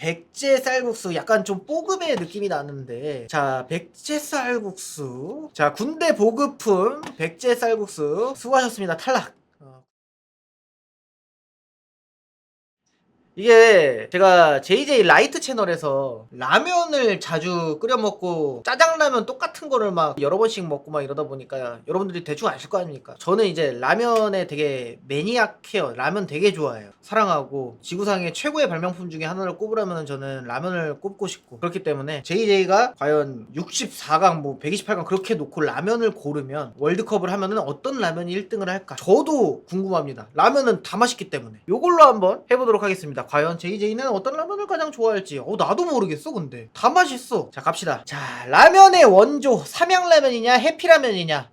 백제 쌀국수 약간 좀 뽀급의 느낌이 나는데, 자 백제 쌀국수, 자 군대 보급품 백제 쌀국수 수고하셨습니다. 탈락. 이게 제가 JJ 라이트 채널에서 라면을 자주 끓여 먹고 짜장라면 똑같은 거를 막 여러 번씩 먹고 막 이러다 보니까 여러분들이 대충 아실 거 아닙니까? 저는 이제 라면에 되게 매니악해요. 라면 되게 좋아해요. 사랑하고 지구상의 최고의 발명품 중에 하나를 꼽으라면 저는 라면을 꼽고 싶고, 그렇기 때문에 JJ가 과연 64강 뭐 128강 그렇게 놓고 라면을 고르면 월드컵을 하면은 어떤 라면이 1등을 할까? 저도 궁금합니다. 라면은 다 맛있기 때문에 요걸로 한번 해보도록 하겠습니다. 과연 JJ는 어떤 라면을 가장 좋아할지. 나도 모르겠어. 근데 다 맛있어. 자 갑시다. 자 라면의 원조 삼양라면이냐 해피라면이냐.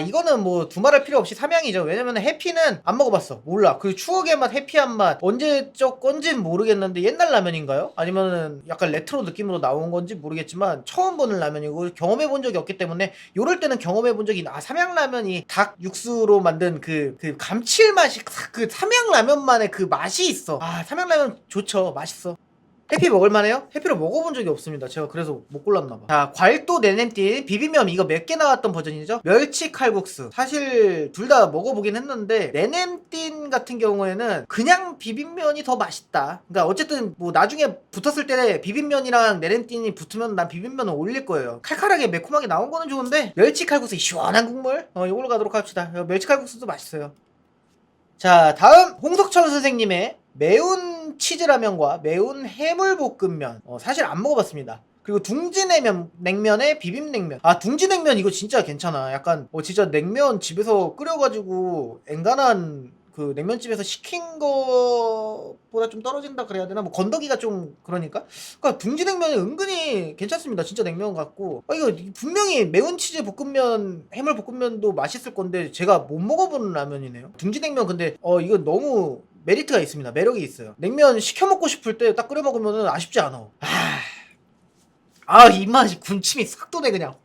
이거는 뭐 두말할 필요 없이 삼양이죠. 왜냐면 해피는 안 먹어봤어. 몰라. 그 추억의 맛, 해피한 맛 언제적 건진 모르겠는데 옛날 라면인가요? 아니면은 약간 레트로 느낌으로 나온 건지 모르겠지만 처음 보는 라면이고 경험해 본 적이 없기 때문에 요럴 때는 경험해 본 적이 있나. 삼양라면이 닭 육수로 만든 그 감칠맛이, 그 삼양라면만의 그 맛이 있어. 삼양라면 좋죠. 맛있어. 해피 먹을만해요? 해피로 먹어본 적이 없습니다. 제가 그래서 못 골랐나봐. 자 괄도 내냄띠 비빔면, 이거 몇 개 나왔던 버전이죠? 멸치 칼국수. 사실 둘 다 먹어보긴 했는데 내냄띠 같은 경우에는 그냥 비빔면이 더 맛있다. 그러니까 어쨌든 뭐 나중에 붙었을 때 비빔면이랑 내냄띠이 붙으면 난 비빔면을 올릴 거예요. 칼칼하게 매콤하게 나온 거는 좋은데 멸치 칼국수 시원한 국물, 이걸로 가도록 합시다. 멸치 칼국수도 맛있어요. 자 다음 홍석천 선생님의 매운 치즈라면과 매운 해물볶음면, 사실 안 먹어봤습니다. 그리고 냉면에 비빔냉면. 둥지냉면 이거 진짜 괜찮아. 약간 진짜 냉면 집에서 끓여가지고 엔간한 그 냉면집에서 시킨 거보다 좀 떨어진다 그래야 되나? 뭐 건더기가 좀 그러니까 둥지냉면이 은근히 괜찮습니다. 진짜 냉면 같고. 이거 분명히 매운 치즈 볶음면, 해물 볶음면도 맛있을 건데 제가 못 먹어보는 라면이네요. 둥지냉면. 근데 이거 너무 메리트가 있습니다. 매력이 있어요. 냉면 시켜 먹고 싶을 때 딱 끓여 먹으면 아쉽지 않아. 입맛이 군침이 싹 도네 그냥.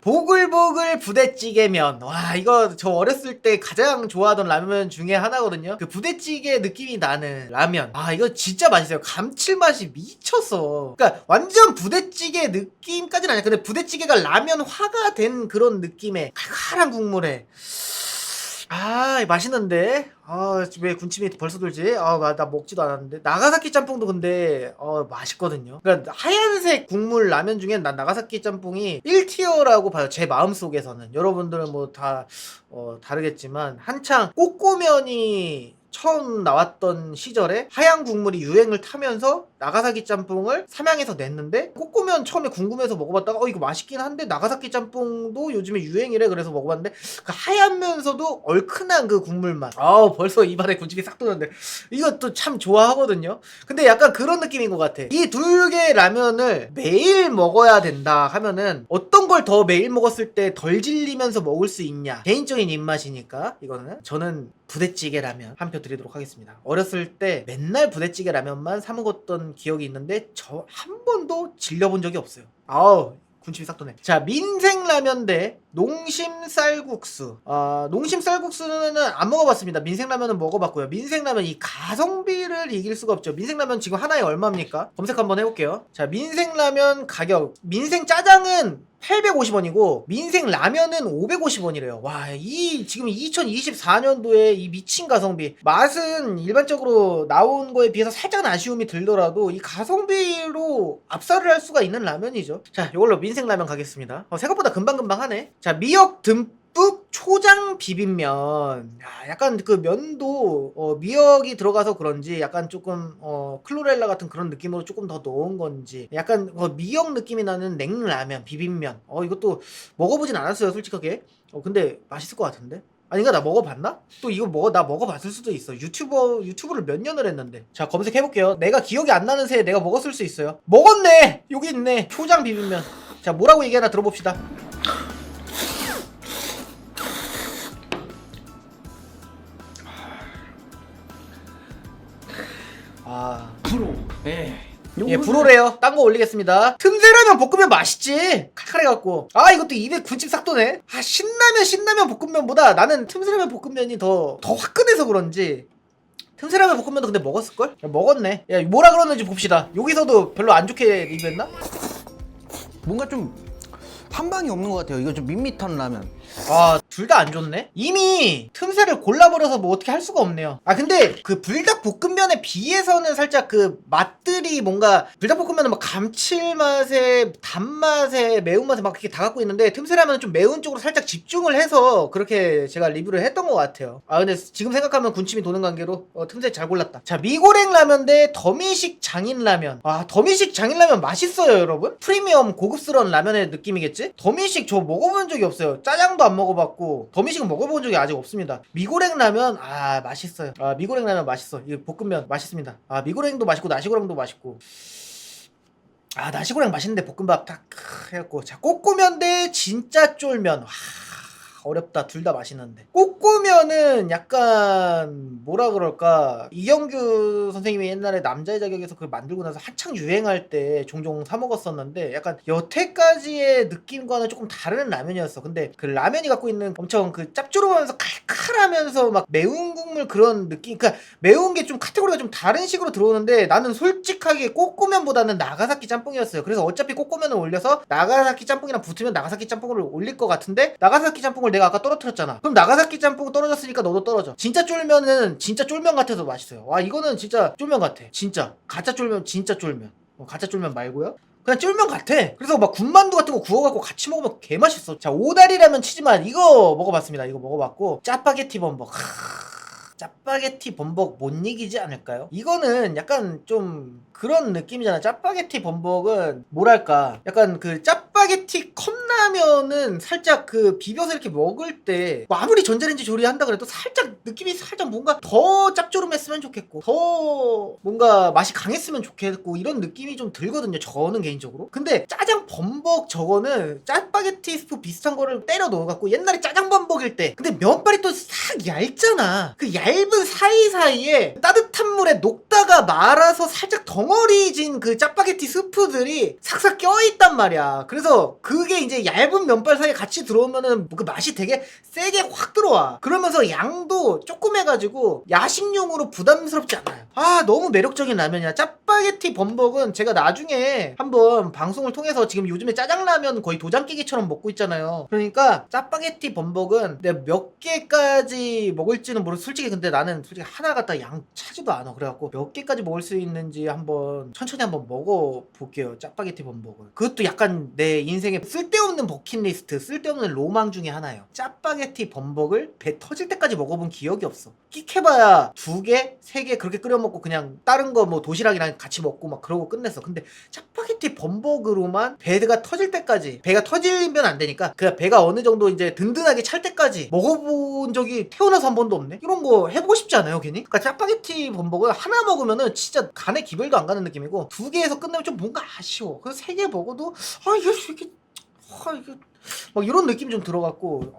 보글보글 부대찌개면. 이거 저 어렸을 때 가장 좋아하던 라면 중에 하나거든요. 그 부대찌개 느낌이 나는 라면. 이거 진짜 맛있어요. 감칠맛이 미쳤어. 그러니까 완전 부대찌개 느낌까지는 아니야. 근데 부대찌개가 라면화가 된 그런 느낌의 칼칼한 국물에. 맛있는데. 왜 군침이 벌써 돌지? 나 먹지도 않았는데. 나가사키 짬뽕도 근데 맛있거든요. 그러니까 하얀색 국물 라면 중엔 난 나가사키 짬뽕이 1티어라고 봐요. 제 마음속에서는. 여러분들은 뭐 다 다르겠지만 한창 꼬꼬면이 처음 나왔던 시절에 하얀 국물이 유행을 타면서 나가사키 짬뽕을 삼양에서 냈는데, 꼬꼬면 처음에 궁금해서 먹어봤다가 이거 맛있긴 한데 나가사키 짬뽕도 요즘에 유행이래 그래서 먹어봤는데 그 하얀면서도 얼큰한 그 국물 맛. 벌써 입안에 군침이 싹 도는데 이것도 참 좋아하거든요. 근데 약간 그런 느낌인 것 같아. 이 둘 개 라면을 매일 먹어야 된다 하면은 어떤 걸 더 매일 먹었을 때 덜 질리면서 먹을 수 있냐, 개인적인 입맛이니까 이거는 저는 부대찌개 라면 한 표 드리도록 하겠습니다. 어렸을 때 맨날 부대찌개 라면만 사 먹었던 기억이 있는데 저 한 번도 질려본 적이 없어요. 군침이 싹 도네. 자 민생라면 대 농심쌀국수. 농심쌀국수는 안 먹어봤습니다. 민생라면은 먹어봤고요. 민생라면 이 가성비를 이길 수가 없죠. 민생라면 지금 하나에 얼마입니까? 검색 한번 해볼게요. 자 민생라면 가격, 민생짜장은 850원이고 민생라면은 550원이래요. 지금 2024년도에 이 미친 가성비. 맛은 일반적으로 나온 거에 비해서 살짝은 아쉬움이 들더라도 이 가성비로 압살을 할 수가 있는 라면이죠. 자, 이걸로 민생라면 가겠습니다. 생각보다 금방금방 하네. 자, 미역 듬뿍 초장 비빔면. 약간 그 면도 미역이 들어가서 그런지 약간 조금 클로렐라 같은 그런 느낌으로 조금 더 넣은 건지 약간 미역 느낌이 나는 냉라면 비빔면. 이것도 먹어보진 않았어요 솔직하게. 근데 맛있을 것 같은데. 아닌가? 나 먹어봤나? 또 이거 나 먹어봤을 수도 있어. 유튜브를 몇 년을 했는데. 자 검색해볼게요. 내가 기억이 안 나는 새에 내가 먹었을 수 있어요. 먹었네. 여기 있네. 초장 비빔면. 자 뭐라고 얘기하나 들어봅시다. 프로. 네. 예, 불호래요. 딴 거 올리겠습니다. 틈새라면 볶으면 맛있지. 칼칼해갖고. 이것도 입에 군침 싹 도네. 신라면 볶음면보다 나는 틈새라면 볶음면이 더 화끈해서 그런지 틈새라면 볶음면도 근데 먹었을걸? 야, 먹었네. 야 뭐라 그러는지 봅시다. 여기서도 별로 안 좋게 리뷰했나? 뭔가 좀 한방이 없는 것 같아요. 이거 좀 밋밋한 라면. 아, 둘 다 안 좋네? 이미 틈새를 골라버려서 뭐 어떻게 할 수가 없네요. 아, 근데 그 불닭볶음면에 비해서는 살짝 그 맛들이 뭔가 불닭볶음면은 막 감칠맛에 단맛에 매운맛에 막 그렇게 다 갖고 있는데 틈새라면은 좀 매운 쪽으로 살짝 집중을 해서 그렇게 제가 리뷰를 했던 것 같아요. 아, 근데 지금 생각하면 군침이 도는 관계로 틈새 잘 골랐다. 자, 미고랭 라면 대 더미식 장인라면. 아, 더미식 장인라면 맛있어요, 여러분? 프리미엄 고급스러운 라면의 느낌이겠지? 더미식 저 먹어본 적이 없어요. 짜장도 안 먹어봤고 더미식은 먹어본 적이 아직 없습니다. 미고랭 라면 맛있어요. 아, 미고랭 라면 맛있어. 이 볶음면 맛있습니다. 아, 미고랭도 맛있고 나시고랑도 맛있고. 아, 나시고랑 맛있는데 볶음밥 딱 해갖고. 자, 꼬꼬면 대 진짜 쫄면. 어렵다. 둘 다 맛있는데. 꼬꼬면은 약간 뭐라 그럴까, 이영규 선생님이 옛날에 남자의 자격에서 그걸 만들고 나서 한창 유행할 때 종종 사 먹었었는데 약간 여태까지의 느낌과는 조금 다른 라면이었어. 근데 그 라면이 갖고 있는 엄청 그 짭조름하면서 칼칼하면서 막 매운 국물 그런 느낌, 그러니까 매운 게 좀 카테고리가 좀 다른 식으로 들어오는데 나는 솔직하게 꼬꼬면보다는 나가사키 짬뽕이었어요. 그래서 어차피 꼬꼬면을 올려서 나가사키 짬뽕이랑 붙으면 나가사키 짬뽕을 올릴 것 같은데, 나가사키 짬뽕을 내가 아까 떨어뜨렸잖아. 그럼 나가사키 짬뽕 떨어졌으니까 너도 떨어져. 진짜 쫄면은 진짜 쫄면 같아서 맛있어요. 와, 이거는 진짜 쫄면 같아. 진짜 가짜 쫄면, 진짜 쫄면. 가짜 쫄면 말고요. 그냥 쫄면 같아. 그래서 막 군만두 같은 거 구워갖고 같이 먹으면 개맛있어. 자, 오다리라면 치즈맛 이거 먹어봤습니다. 이거 먹어봤고, 짜파게티 범벅. 짜파게티 범벅 못 이기지 않을까요? 이거는 약간 좀 그런 느낌이잖아. 짜파게티 범벅은 뭐랄까, 약간 그 짜파게티 컵라면은 살짝 그 비벼서 이렇게 먹을 때 뭐 아무리 전자레인지 조리한다 그래도 살짝 느낌이 살짝 뭔가 더 짭조름했으면 좋겠고 더 뭔가 맛이 강했으면 좋겠고 이런 느낌이 좀 들거든요, 저는 개인적으로. 근데 짜장 범벅 저거는 짜파게티 스프 비슷한 거를 때려 넣어갖고, 옛날에 짜장 범벅일 때 근데 면발이 또 싹 얇잖아. 그 얇은 사이사이에 따뜻한 물에 녹다가 말아서 살짝 덩어리진 그 짜파게티 스프들이 싹싹 껴있단 말이야. 그래서 그게 이제 얇은 면발 사이에 같이 들어오면은 그 맛이 되게 세게 확 들어와. 그러면서 양도 조금 해가지고 야식용으로 부담스럽지 않아요. 아, 너무 매력적인 라면이야. 짜파게티 범벅은 제가 나중에 한번 방송을 통해서, 지금 요즘에 짜장라면 거의 도장깨기처럼 먹고 있잖아요. 그러니까 짜파게티 범벅은 내가 몇 개까지 먹을지는 모르겠어. 솔직히 근데 나는 솔직히 하나 갖다 양 차지도 않아. 그래갖고 몇 개까지 먹을 수 있는지 한번 천천히 한번 먹어볼게요. 짜파게티 범벅을. 그것도 약간 내 인생에 쓸데없는 버킷리스트, 쓸데없는 로망 중에 하나예요. 짜파게티 범벅을 배 터질 때까지 먹어본 기억이 없어. 끽해봐야 2개, 3개 그렇게 끓여 먹고 그냥 다른 거 뭐 도시락이랑 같이 먹고 막 그러고 끝냈어. 근데 짜파게티 범벅으로만 배가 터질 때까지, 배가 터지면 안 되니까 그 배가 어느 정도 이제 든든하게 찰 때까지 먹어본 적이 태어나서 한 번도 없네. 이런 거 해보고 싶지 않아요, 괜히? 그러니까 짜파게티 범벅을 하나 먹으면은 진짜 간에 기별도 안 가는 느낌이고, 2개에서 끝내면 좀 뭔가 아쉬워. 그래서 3개 먹어도 이게 막 이런 느낌이 좀 들어갖고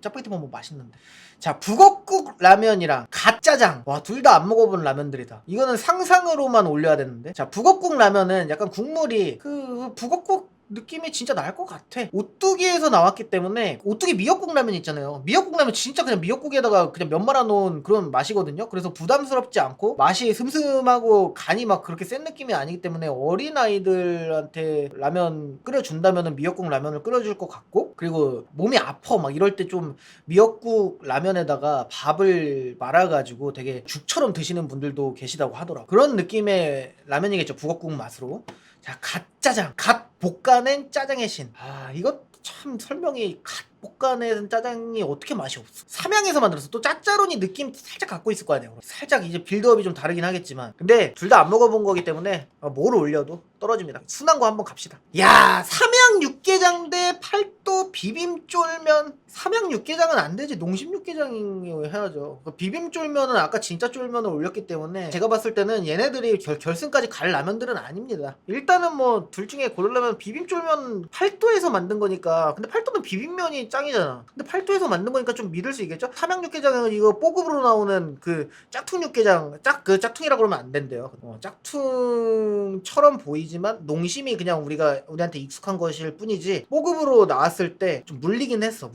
짜파게티 범벅 맛있는데. 자, 북엇국 라면이랑 갓짜장. 와, 둘 다 안 먹어본 라면들이다. 이거는 상상으로만 올려야 되는데. 자, 북엇국 라면은 약간 국물이 그 북엇국 느낌이 진짜 날 것 같아. 오뚜기에서 나왔기 때문에. 오뚜기 미역국 라면 있잖아요. 미역국 라면 진짜 그냥 미역국에다가 그냥 면 말아 놓은 그런 맛이거든요. 그래서 부담스럽지 않고 맛이 슴슴하고 간이 막 그렇게 센 느낌이 아니기 때문에 어린아이들한테 라면 끓여준다면은 미역국 라면을 끓여줄 것 같고, 그리고 몸이 아파 막 이럴 때 좀 미역국 라면에다가 밥을 말아가지고 되게 죽처럼 드시는 분들도 계시다고 하더라고. 그런 느낌의 라면이겠죠, 북엇국 맛으로. 자, 갓짜장. 갓 볶아낸 짜장의 신. 이거 참 설명이, 갓 볶아낸 짜장이 어떻게 맛이 없어. 삼양에서 만들었어. 또 짜짜로니 느낌 살짝 갖고 있을 거 아니에요. 살짝 이제 빌드업이 좀 다르긴 하겠지만, 근데 둘 다 안 먹어본 거기 때문에 뭘 올려도 떨어집니다. 순한 거 한번 갑시다. 야, 삼양 육개장 대 팔도 비빔쫄면. 삼양 육개장은 안 되지. 농심 육개장이 해야죠. 비빔쫄면은 아까 진짜 쫄면을 올렸기 때문에 제가 봤을 때는 얘네들이 결승까지 갈 라면들은 아닙니다. 일단은 뭐 둘 중에 고르려면 비빔쫄면, 팔도에서 만든 거니까. 근데 팔도는 비빔면이 짱이잖아. 근데 팔도에서 만든 거니까 좀 믿을 수 있겠죠? 삼양 육개장은 이거 뽀급으로 나오는 그 짝퉁 육개장, 그 짝퉁이라고 그러면 안 된대요. 짝퉁처럼 보이지만 농심이 그냥 우리한테 익숙한 것일 뿐이지, 뽀급으로 나왔을 때 좀 물리긴 했어.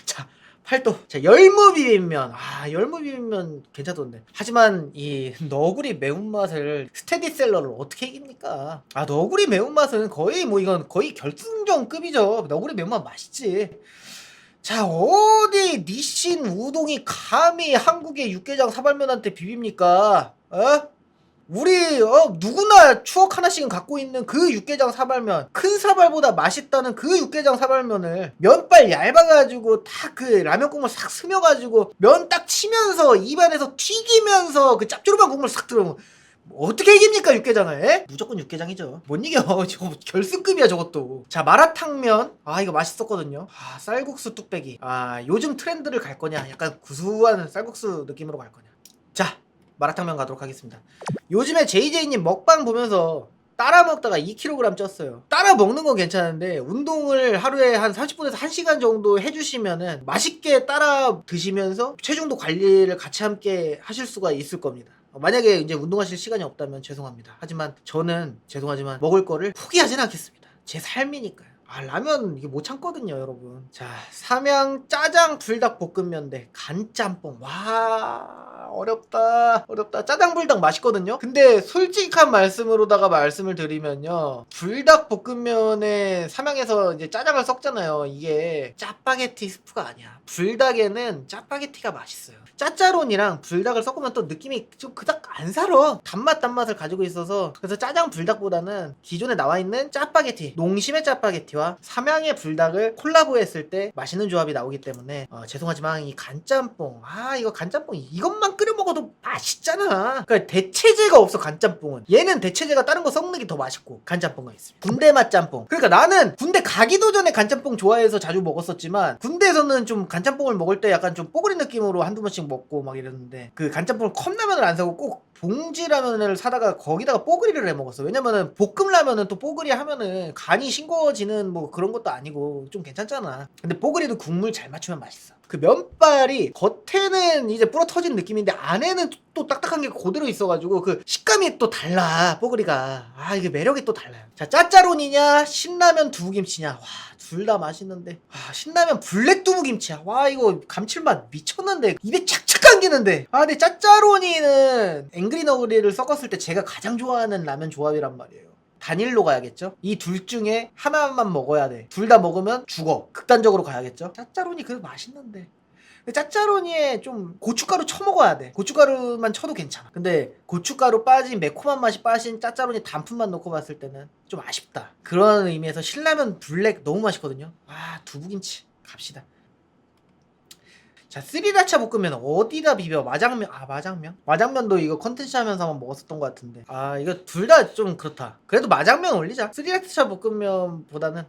자, 팔도. 자, 열무 비빔면. 아, 열무 비빔면 괜찮던데. 하지만 이 너구리 매운맛을 스테디셀러를 어떻게 이깁니까? 아, 너구리 매운맛은 거의 뭐 이건 거의 결승전급이죠. 너구리 매운맛 맛있지. 자, 어디 니신 우동이 감히 한국의 육개장 사발면한테 비빕니까? 어? 우리 누구나 추억 하나씩은 갖고 있는 그 육개장 사발면, 큰 사발보다 맛있다는 그 육개장 사발면을 면발 얇아가지고 딱 그 라면 국물 싹 스며가지고 면 딱 치면서 입안에서 튀기면서 그 짭조름한 국물 싹 들어오면 어떻게 이깁니까 육개장을? 에? 무조건 육개장이죠. 못 이겨. 저거 결승급이야 저것도. 자, 마라탕면. 아, 이거 맛있었거든요. 아, 쌀국수 뚝배기. 아, 요즘 트렌드를 갈 거냐, 약간 구수한 쌀국수 느낌으로 갈 거냐. 자, 마라탕면 가도록 하겠습니다. 요즘에 JJ님 먹방 보면서 따라 먹다가 2kg 쪘어요. 따라 먹는 건 괜찮은데 운동을 하루에 한 30분에서 1시간 정도 해주시면은 맛있게 따라 드시면서 체중도 관리를 같이 함께 하실 수가 있을 겁니다. 만약에 이제 운동하실 시간이 없다면 죄송합니다. 하지만 저는 죄송하지만 먹을 거를 포기하진 않겠습니다. 제 삶이니까요. 아, 라면 이게 못 참거든요 여러분. 자, 삼양 짜장 불닭볶음면 대 간짬뽕. 와, 어렵다. 짜장 불닭 맛있거든요. 근데 솔직한 말씀으로다가 말씀을 드리면요, 불닭볶음면에 삼양에서 이제 짜장을 섞잖아요. 이게 짜파게티 스프가 아니야. 불닭에는 짜파게티가 맛있어요. 짜짜론이랑 불닭을 섞으면 또 느낌이 좀 그닥 안 살아. 단맛을 가지고 있어서. 그래서 짜장 불닭보다는 기존에 나와 있는 짜파게티, 농심의 짜파게티와 삼양의 불닭을 콜라보했을 때 맛있는 조합이 나오기 때문에 죄송하지만 이 간짬뽕, 아, 이거 간짬뽕 이것만 끓여 먹어도 맛있잖아. 그러니까 대체제가 없어. 간짬뽕은 얘는 대체제가 다른 거 섞는 게 더 맛있고 간짬뽕가 있습니다. 군대 맛 짬뽕. 그러니까 나는 군대 가기도 전에 간짬뽕 좋아해서 자주 먹었었지만 군대에서는 좀 간짬뽕을 먹을 때 약간 좀 뽀글이 느낌으로 한두 번씩 먹고 막 이랬는데, 그 간짬뽕을 컵라면을 안 사고 꼭 봉지라면을 사다가 거기다가 뽀글이를 해 먹었어. 왜냐면은 볶음라면은 또 뽀글이 하면은 간이 싱거워지는 뭐 그런 것도 아니고 좀 괜찮잖아. 근데 뽀글이도 국물 잘 맞추면 맛있어. 그 면발이 겉에는 이제 불어 터진 느낌인데 안에는 또 딱딱한 게 그대로 있어가지고 그 식감이 또 달라. 뽀글이가. 아, 이게 매력이 또 달라요. 자, 짜짜론이냐 신라면 두부김치냐. 와, 둘 다 맛있는데. 아, 신라면 블랙 두부김치야. 와, 이거 감칠맛 미쳤는데 입에 착착 감기는데. 아, 근데 짜짜로니는 앵그리 너구리를 섞었을 때 제가 가장 좋아하는 라면 조합이란 말이에요. 단일로 가야겠죠? 이 둘 중에 하나만 먹어야 돼. 둘 다 먹으면 죽어. 극단적으로 가야겠죠? 짜짜로니 그래도 맛있는데. 짜짜로니에 좀 고춧가루 쳐먹어야 돼. 고춧가루만 쳐도 괜찮아. 근데 고춧가루 빠진 매콤한 맛이 빠진 짜짜로니 단품만 넣고 봤을 때는 좀 아쉽다. 그런 의미에서 신라면 블랙 너무 맛있거든요. 아, 두부김치 갑시다. 자, 스리라차 볶음면 어디다 비벼? 마장면. 아, 마장면도 이거 컨텐츠 하면서 한번 먹었었던 것 같은데. 아, 이거 둘 다 좀 그렇다. 그래도 마장면 올리자. 스리라차 볶음면보다는.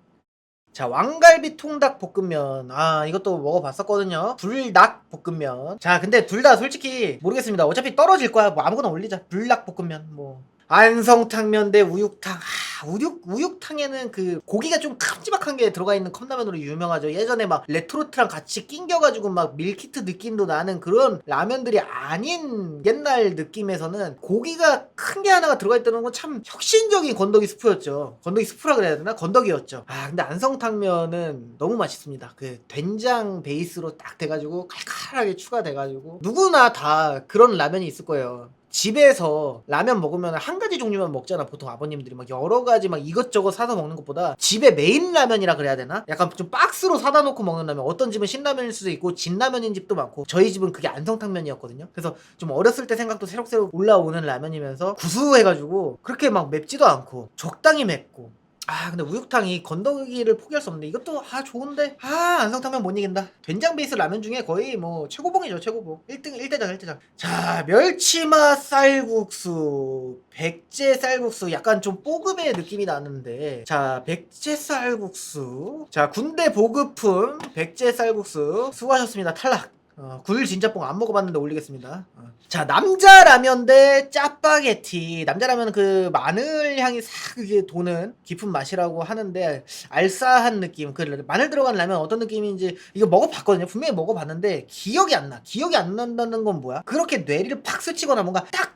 자, 왕갈비 통닭 볶음면. 아, 이것도 먹어봤었거든요. 불닭 볶음면. 자, 근데 둘 다 솔직히 모르겠습니다. 어차피 떨어질 거야. 뭐 아무거나 올리자. 불닭 볶음면. 뭐 안성탕면 대 우육탕. 아, 우육탕에는 그 고기가 좀 큼지막한 게 들어가 있는 컵라면으로 유명하죠. 예전에 막 레토르트랑 같이 낑겨가지고 막 밀키트 느낌도 나는 그런 라면들이 아닌 옛날 느낌에서는 고기가 큰 게 하나가 들어가 있다는 건 참 혁신적인 건더기 스프였죠. 건더기 스프라 그래야 되나? 건더기였죠. 아, 근데 안성탕면은 너무 맛있습니다. 그 된장 베이스로 딱 돼가지고 칼칼하게 추가돼가지고 누구나 다 그런 라면이 있을 거예요. 집에서 라면 먹으면 한 가지 종류만 먹잖아. 보통 아버님들이 막 여러 가지 막 이것저것 사서 먹는 것보다 집에 메인 라면이라 그래야 되나? 약간 좀 박스로 사다 놓고 먹는 라면. 어떤 집은 신라면일 수도 있고 진라면인 집도 많고, 저희 집은 그게 안성탕면이었거든요. 그래서 좀 어렸을 때 생각도 새록새록 올라오는 라면이면서 구수해가지고 그렇게 막 맵지도 않고 적당히 맵고. 아, 근데 우육탕이 건더기를 포기할 수 없는데 이것도 좋은데 안성탕면 못 이긴다. 된장 베이스 라면 중에 거의 뭐 최고봉이죠. 최고봉. 1대장. 자, 멸치맛 쌀국수, 백제 쌀국수. 약간 좀 뽀금의 느낌이 나는데, 자, 백제 쌀국수. 자, 군대 보급품 백제 쌀국수 수고하셨습니다. 탈락. 굴 진짜뽕 안 먹어봤는데 올리겠습니다. 자, 남자라면 대 짜파게티. 남자라면 그 마늘 향이 싹 이게 도는 깊은 맛이라고 하는데, 알싸한 느낌. 그 마늘 들어간 라면 어떤 느낌인지 이거 먹어봤거든요. 분명히 먹어봤는데 기억이 안 나. 기억이 안 난다는 건 뭐야? 그렇게 뇌리를 팍 스치거나 뭔가 딱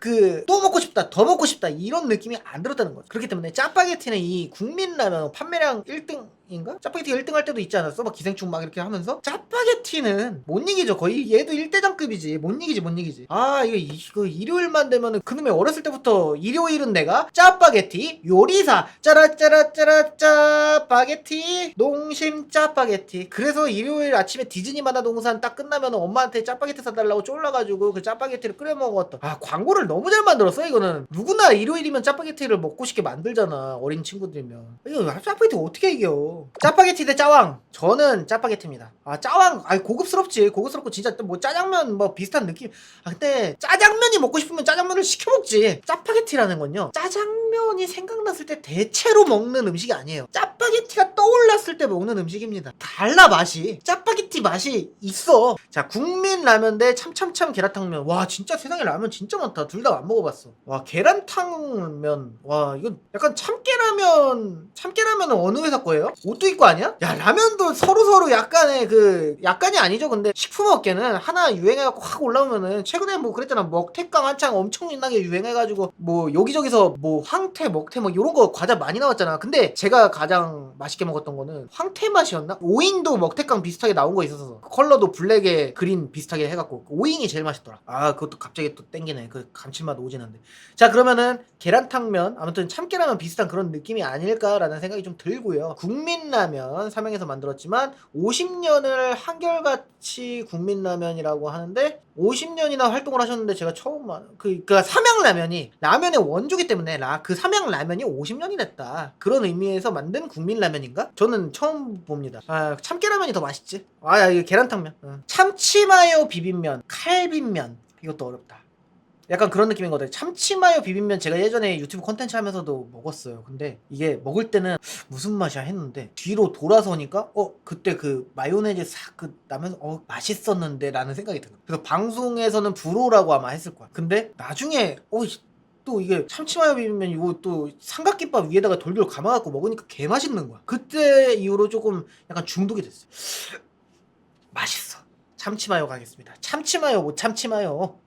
또 먹고 싶다, 더 먹고 싶다 이런 느낌이 안 들었다는 거죠. 그렇기 때문에 짜파게티는 이 국민 라면 판매량 1등 인가? 짜파게티 1등 할 때도 있지 않았어? 막 기생충 막 이렇게 하면서 짜파게티는 못 이기죠. 거의 얘도 1대장급이지. 못 이기지. 아 이거 일요일만 되면은 그놈의 어렸을 때부터 일요일은 내가 짜파게티 요리사 짜라짜라짜라 짜파게티 농심 짜파게티. 그래서 일요일 아침에 디즈니 만화동산 딱 끝나면은 엄마한테 짜파게티 사달라고 쫄라가지고 그 짜파게티를 끓여 먹었던. 아 광고를 너무 잘 만들었어. 이거는 누구나 일요일이면 짜파게티를 먹고 싶게 만들잖아. 어린 친구들이면. 이거 짜파게티 어떻게 이겨? 짜파게티 대 짜왕. 저는 짜파게티입니다. 아 짜왕 아이 고급스럽지. 고급스럽고 진짜 뭐 짜장면 뭐 비슷한 느낌. 아 근데 짜장면이 먹고 싶으면 짜장면을 시켜 먹지. 짜파게티라는 건요 짜장면이 생각났을 때 대체로 먹는 음식이 아니에요. 짜파게티가 떠올랐을 때 먹는 음식입니다. 달라 맛이. 짜파게티 맛이 있어. 자 국민 라면 대 참참참 계란탕면. 와 진짜 세상에 라면 진짜 많다. 둘 다 안 먹어봤어. 와 계란탕면. 와 이건 약간 참깨라면은 어느 회사 거예요? 오뚜이거 아니야? 야 라면도 서로 약간의 그 약간이 아니죠. 근데 식품업계는 하나 유행해갖고 확 올라오면은 최근에 뭐 그랬잖아. 먹태깡 한창 엄청나게 유행해가지고 뭐 여기저기서 뭐 황태 먹태 뭐 요런 거 과자 많이 나왔잖아. 근데 제가 가장 맛있게 먹었던 거는 황태 맛이었나? 오잉도 먹태깡 비슷하게 나온 거 있어서 컬러도 블랙에 그린 비슷하게 해갖고 오잉이 제일 맛있더라. 아 그것도 갑자기 또 땡기네. 그 감칠맛 오지는데. 자 그러면은 계란탕면 아무튼 참깨라면 비슷한 그런 느낌이 아닐까라는 생각이 좀 들고요. 국민라면 삼양에서 만들었지만 50년을 한결같이 국민라면이라고 하는데 50년이나 활동을 하셨는데 제가 처음 그러니까 삼양라면이 라면의 원조기 때문에 그 삼양라면이 50년이 됐다. 그런 의미에서 만든 국민라면인가? 저는 처음 봅니다. 아 참깨라면이 더 맛있지. 아 이거 계란탕면. 참치마요 비빔면, 칼빔면 이것도 어렵다. 약간 그런 느낌인 것 같아요. 참치마요 비빔면 제가 예전에 유튜브 콘텐츠 하면서도 먹었어요. 근데 이게 먹을 때는 무슨 맛이야 했는데 뒤로 돌아서니까 그때 그 마요네즈 싹 그 나면서 맛있었는데 라는 생각이 들어요. 그래서 방송에서는 불호라고 아마 했을 거야. 근데 나중에 또 이게 참치마요 비빔면 이거 또 삼각김밥 위에다가 돌돌 감아갖고 먹으니까 개 맛있는 거야. 그때 이후로 조금 약간 중독이 됐어요. 맛있어. 참치마요 가겠습니다. 참치마요 못 참치마요.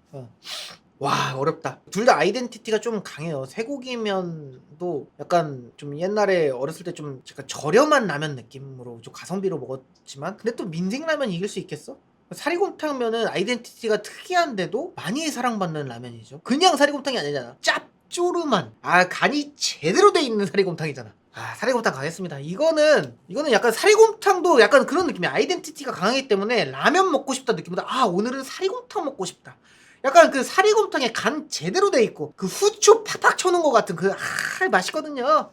와 어렵다. 둘 다 아이덴티티가 좀 강해요. 쇠고기면도 약간 좀 옛날에 어렸을 때 좀 약간 저렴한 라면 느낌으로 좀 가성비로 먹었지만 근데 또 민생라면 이길 수 있겠어? 사리곰탕면은 아이덴티티가 특이한데도 많이 사랑받는 라면이죠. 그냥 사리곰탕이 아니잖아. 짭조름한 간이 제대로 돼 있는 사리곰탕이잖아. 사리곰탕 가겠습니다. 이거는 약간 사리곰탕도 약간 그런 느낌이야. 아이덴티티가 강하기 때문에 라면 먹고 싶다 느낌보다 오늘은 사리곰탕 먹고 싶다. 약간 그 사리곰탕에 간 제대로 돼 있고 그 후추 팍팍 쳐놓은 것 같은 맛있거든요.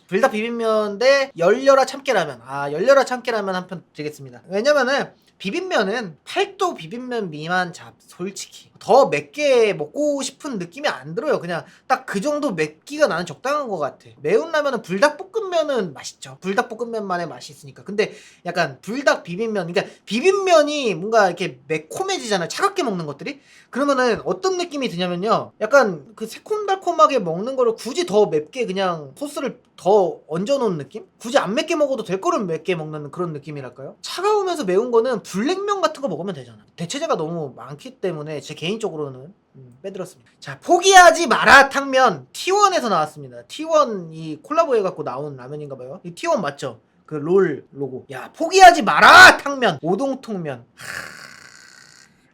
둘 다 비빔면 대 열려라 참깨라면. 열려라 참깨라면 한 편 드리겠습니다. 왜냐면은 비빔면은 8도 비빔면 미만 솔직히 더 맵게 먹고 싶은 느낌이 안 들어요. 그냥 딱 그 정도 맵기가 나는 적당한 것 같아. 매운 라면은 불닭볶음면은 맛있죠. 불닭볶음면만의 맛이 있으니까. 근데 약간 불닭 비빔면, 그러니까 비빔면이 뭔가 이렇게 매콤해지잖아요. 차갑게 먹는 것들이. 그러면은 어떤 느낌이 드냐면요. 약간 그 새콤달콤하게 먹는 거를 굳이 더 맵게 그냥 소스를 더 얹어놓은 느낌? 굳이 안 맵게 먹어도 될 거를 맵게 먹는 그런 느낌이랄까요? 차가우면서 매운 거는 불냉면 같은 거 먹으면 되잖아. 대체재가 너무 많기 때문에 제 개인적으로는 빼들었습니다. 자, 포기하지 마라 탕면 T1에서 나왔습니다. T1 이 콜라보 해갖고 나온 라면인가봐요. 이 T1 맞죠? 그 롤 로고. 야, 포기하지 마라 탕면 오동통면.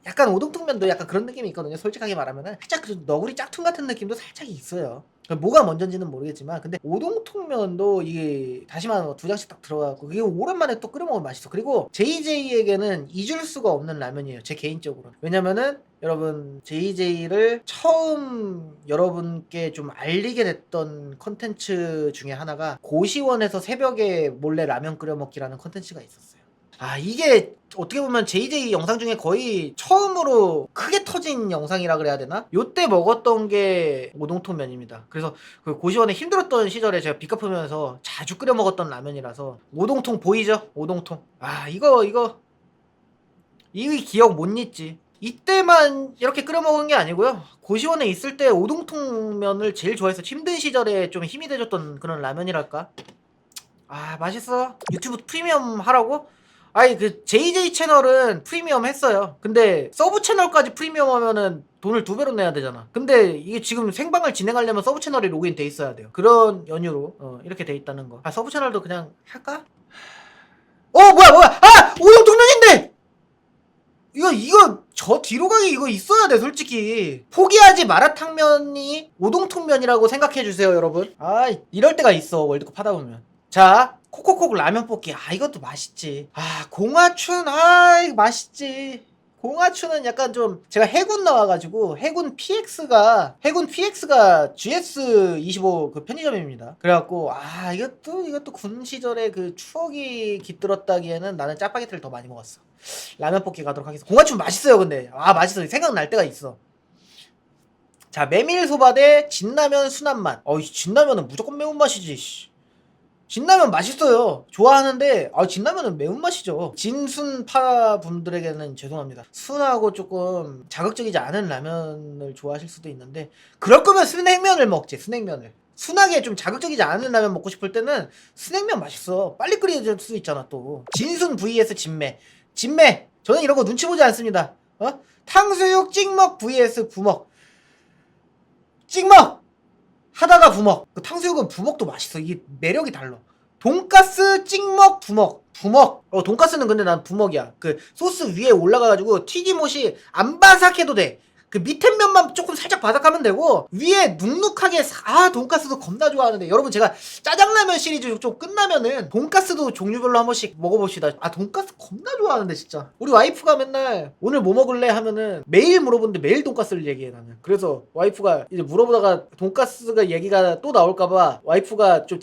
약간 오동통면도 약간 그런 느낌이 있거든요. 솔직하게 말하면은 살짝 그 너구리 짝퉁 같은 느낌도 살짝 있어요. 뭐가 먼저인지는 모르겠지만 근데 오동통면도 이게 다시마 2장씩 딱 들어가고 그게 오랜만에 또 끓여 먹으면 맛있어. 그리고 JJ에게는 잊을 수가 없는 라면이에요. 제 개인적으로. 왜냐면은 여러분 JJ를 처음 여러분께 좀 알리게 됐던 컨텐츠 중에 하나가 고시원에서 새벽에 몰래 라면 끓여 먹기라는 컨텐츠가 있었어요. 이게 어떻게 보면 JJ 영상 중에 거의 처음으로 크게 터진 영상이라 그래야 되나? 요때 먹었던 게 오동통면입니다. 그래서 그 고시원에 힘들었던 시절에 제가 빚 갚으면서 자주 끓여 먹었던 라면이라서 오동통 보이죠? 오동통. 이 기억 못 잊지. 이때만 이렇게 끓여 먹은 게 아니고요. 고시원에 있을 때 오동통면을 제일 좋아해서 힘든 시절에 좀 힘이 돼줬던 그런 라면이랄까? 맛있어. 유튜브 프리미엄 하라고? 그 JJ 채널은 프리미엄 했어요. 근데 서브 채널까지 프리미엄 하면은 돈을 2배로 내야 되잖아. 근데 이게 지금 생방을 진행하려면 서브 채널에 로그인 돼 있어야 돼요. 그런 연유로 이렇게 돼 있다는 거. 아, 서브 채널도 그냥 할까? 뭐야 오동통면인데 이거 저 뒤로 가기 이거 있어야 돼 솔직히. 포기하지 마라탕면이 오동통면이라고 생각해주세요 여러분. 아, 이럴 때가 있어 월드컵 하다 보면. 자, 콕콕콕 라면 볶기. 아, 이것도 맛있지. 아, 공화춘. 아, 이거 맛있지. 공화춘은 약간 좀 제가 해군 나와가지고 해군 PX가 GS25 그 편의점입니다. 그래갖고 아, 이것도 군 시절에 그 추억이 깃들었다기에는 나는 짜파게티를 더 많이 먹었어. 라면 볶기 가도록 하겠습니다. 공화춘 맛있어요 근데. 아, 맛있어. 생각날 때가 있어. 자, 메밀소바 대 진라면 순한맛. 이 진라면은 무조건 매운맛이지 씨. 진라면 맛있어요. 좋아하는데 진라면은 매운맛이죠. 진순파 분들에게는 죄송합니다. 순하고 조금 자극적이지 않은 라면을 좋아하실 수도 있는데, 그럴 거면 순냉면을 먹지. 순냉면을 순하게 좀 자극적이지 않은 라면 먹고 싶을 때는 순냉면 맛있어. 빨리 끓일 수 있잖아. 또 진순 vs 진매. 저는 이런 거 눈치 보지 않습니다. 탕수육 찍먹 vs 부먹. 찍먹 하다가 부먹. 그 탕수육은 부먹도 맛있어. 이게 매력이 달라. 돈가스 찍먹 부먹. 돈가스는 근데 난 부먹이야. 그 소스 위에 올라가가지고 튀김옷이 안 바삭해도 돼. 그 밑에 면만 조금 살짝 바삭하면 되고 위에 눅눅하게. 돈가스도 겁나 좋아하는데 여러분, 제가 짜장라면 시리즈 좀 끝나면은 돈가스도 종류별로 한 번씩 먹어봅시다. 돈가스 겁나 좋아하는데 진짜. 우리 와이프가 맨날 오늘 뭐 먹을래 하면은 매일 물어보는데 매일 돈가스를 얘기해 나는. 그래서 와이프가 이제 물어보다가 돈가스가 얘기가 또 나올까봐 와이프가 좀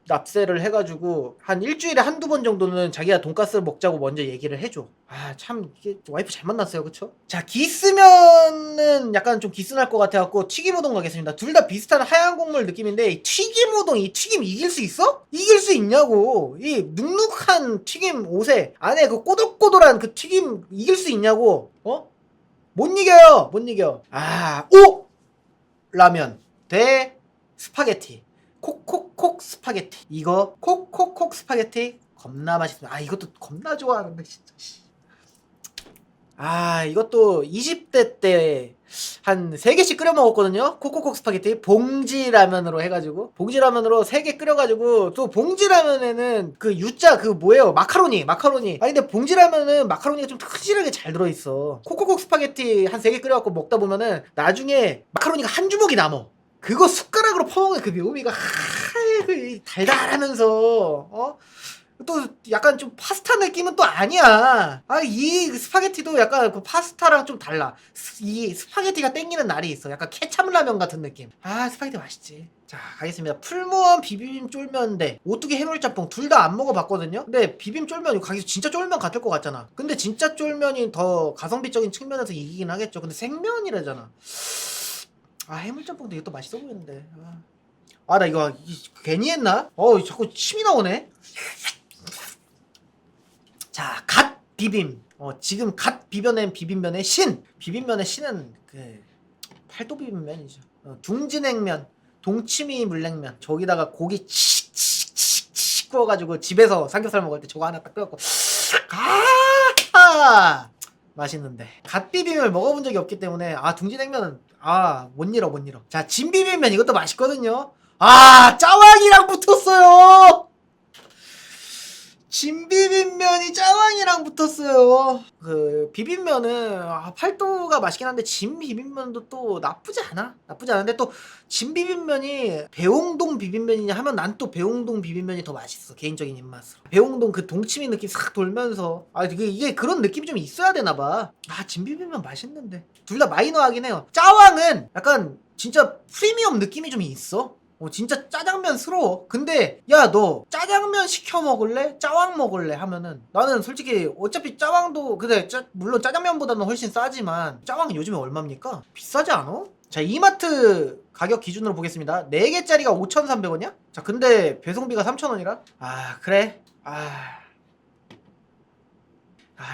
납세를 해가지고 한 일주일에 한두 번 정도는 자기가 돈가스를 먹자고 먼저 얘기를 해줘. 참 이게 와이프 잘 만났어요. 그쵸? 자, 기스면은 약간 좀 기스날 것 같아갖고 튀김우동 가겠습니다. 둘 다 비슷한 하얀 국물 느낌인데 이 튀김우동, 이 튀김 이길 수 있어? 이길 수 있냐고. 이 눅눅한 튀김 옷에 안에 그 꼬들꼬들한 그 튀김 이길 수 있냐고. 못 이겨요. 못 이겨. 라면 대 스파게티. 콕콕콕 스파게티. 이거 콕콕콕 스파게티 겁나 맛있습니다. 이것도 겁나 좋아하는데 진짜. 이것도 20대 때 한 3개씩 끓여 먹었거든요. 콕콕콕 스파게티 봉지라면으로 해가지고 봉지라면으로 3개 끓여가지고. 또 봉지라면에는 그 U자 그 뭐예요, 마카로니. 근데 봉지라면은 마카로니가 좀 튼실하게 잘 들어있어. 콕콕콕 스파게티 한 3개 끓여갖고 먹다 보면은 나중에 마카로니가 한 주먹이 남어. 그거 숟가락으로 퍼먹는 그 묘미가 달달하면서 또 약간 좀 파스타 느낌은 또 아니야. 이 스파게티도 약간 그 파스타랑 좀 달라. 이 스파게티가 땡기는 날이 있어. 약간 케찹 라면 같은 느낌. 스파게티 맛있지. 자, 가겠습니다. 풀무원 비빔 쫄면 대 오뚜기 해물짬뽕. 둘 다 안 먹어봤거든요. 근데 비빔 쫄면 가격이 진짜 쫄면 같을 것 같잖아. 근데 진짜 쫄면이 더 가성비적인 측면에서 이기긴 하겠죠. 근데 생면이라잖아. 해물짬뽕도 이것도 맛있어 보이는데. 나 이거 괜히 했나? 자꾸 침이 나오네. 자, 갓 비빔. 지금 갓 비벼낸 비빔면의 신. 비빔면의 신은 그 팔도 비빔면이죠. 둥지냉면, 동치미 물냉면. 저기다가 고기 칙칙칙 구워가지고 집에서 삼겹살 먹을 때 저거 하나 딱 끓여갖고 맛있는데. 갓 비빔을 먹어본 적이 없기 때문에 둥지냉면은 못 잃어. 자, 진비빔면 이것도 맛있거든요. 짜왕이랑 붙었어요. 진비빔면이 짜왕이랑 붙었어요. 그 비빔면은 팔도가 맛있긴 한데 진비빔면도 또 나쁘지 않은데 또 진비빔면이 배옹동 비빔면이냐 하면 난 또 배옹동 비빔면이 더 맛있어. 개인적인 입맛으로. 배옹동 그 동치미 느낌 싹 돌면서 이게 그런 느낌이 좀 있어야 되나봐. 진비빔면 맛있는데 둘 다 마이너하긴 해요. 짜왕은 약간 진짜 프리미엄 느낌이 좀 있어. 진짜 짜장면스러워. 근데 야, 너 짜장면 시켜 먹을래? 짜왕 먹을래? 하면은 나는 솔직히 어차피 짜왕도 근데 물론 짜장면보다는 훨씬 싸지만 짜왕은 요즘에 얼마입니까? 비싸지 않아? 자, 이마트 가격 기준으로 보겠습니다. 4개짜리가 5,300원이야? 자, 근데 배송비가 3,000원이라? 그래.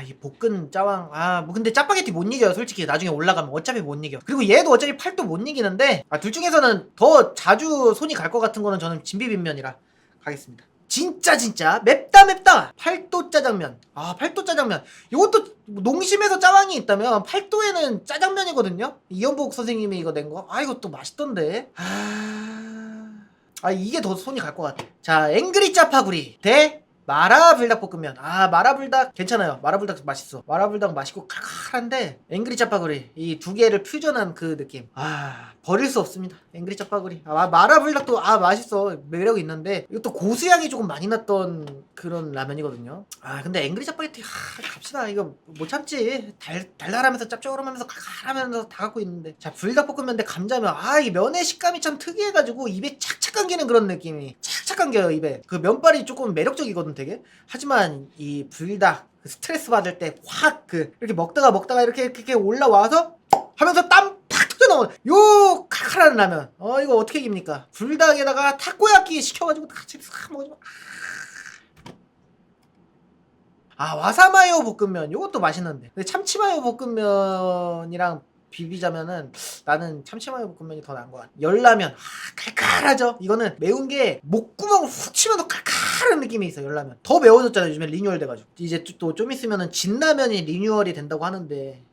이 볶은 짜왕. 뭐 근데 짜파게티 못 이겨요. 솔직히 나중에 올라가면 어차피 못 이겨. 그리고 얘도 어차피 팔도 못 이기는데 둘 중에서는 더 자주 손이 갈 것 같은 거는 저는 진비빔면이라 가겠습니다. 진짜 맵다 팔도 짜장면. 아 팔도 짜장면 이것도 농심에서 짜왕이 있다면 팔도에는 짜장면이거든요. 이연복 선생님이 이거 낸거. 아 이거 또 맛있던데. 이게 더 손이 갈 것 같아. 자 앵그리 짜파구리 대 마라 불닭볶음면. 아 마라 불닭 괜찮아요. 마라 불닭 맛있어. 마라 불닭 맛있고 칼칼한데 앵그리 짜파구리 이 두 개를 퓨전한 그 느낌. 버릴 수 없습니다. 앵그리 짜파구리. 마라 불닭도 맛있어. 매력 있는데 이것도 고수향이 조금 많이 났던 그런 라면이거든요. 근데 앵그리 짜파게티 갑시다. 이거 못 참지. 달달하면서 짭조름하면서 칼칼하면서 다 갖고 있는데. 자 불닭볶음면 대 감자면 이 면의 식감이 참 특이해가지고 입에 착착 감기는 그런 느낌이 착착 감겨요 입에. 그 면발이 조금 매력적이거든 되게. 하지만 이 불닭 스트레스 받을 때 확 이렇게 먹다가 이렇게 올라와서 하면서 땀 팍 터져나오는 요 칼칼한 라면. 이거 어떻게 이깁니까? 불닭에다가 타코야끼 시켜가지고 같이 싹 먹어주면 와사마요 볶음면 요것도 맛있는데. 근데 참치마요 볶음면이랑 비비자면은 나는 참치마요 볶음면이 더 나은 것 같아. 열라면 칼칼하죠. 이거는 매운 게 목구멍을 훅 치면서 칼칼한 느낌이 있어. 열라면 더 매워졌잖아요 요즘에 리뉴얼 돼가지고. 이제 또 좀 있으면은 진라면이 리뉴얼이 된다고 하는데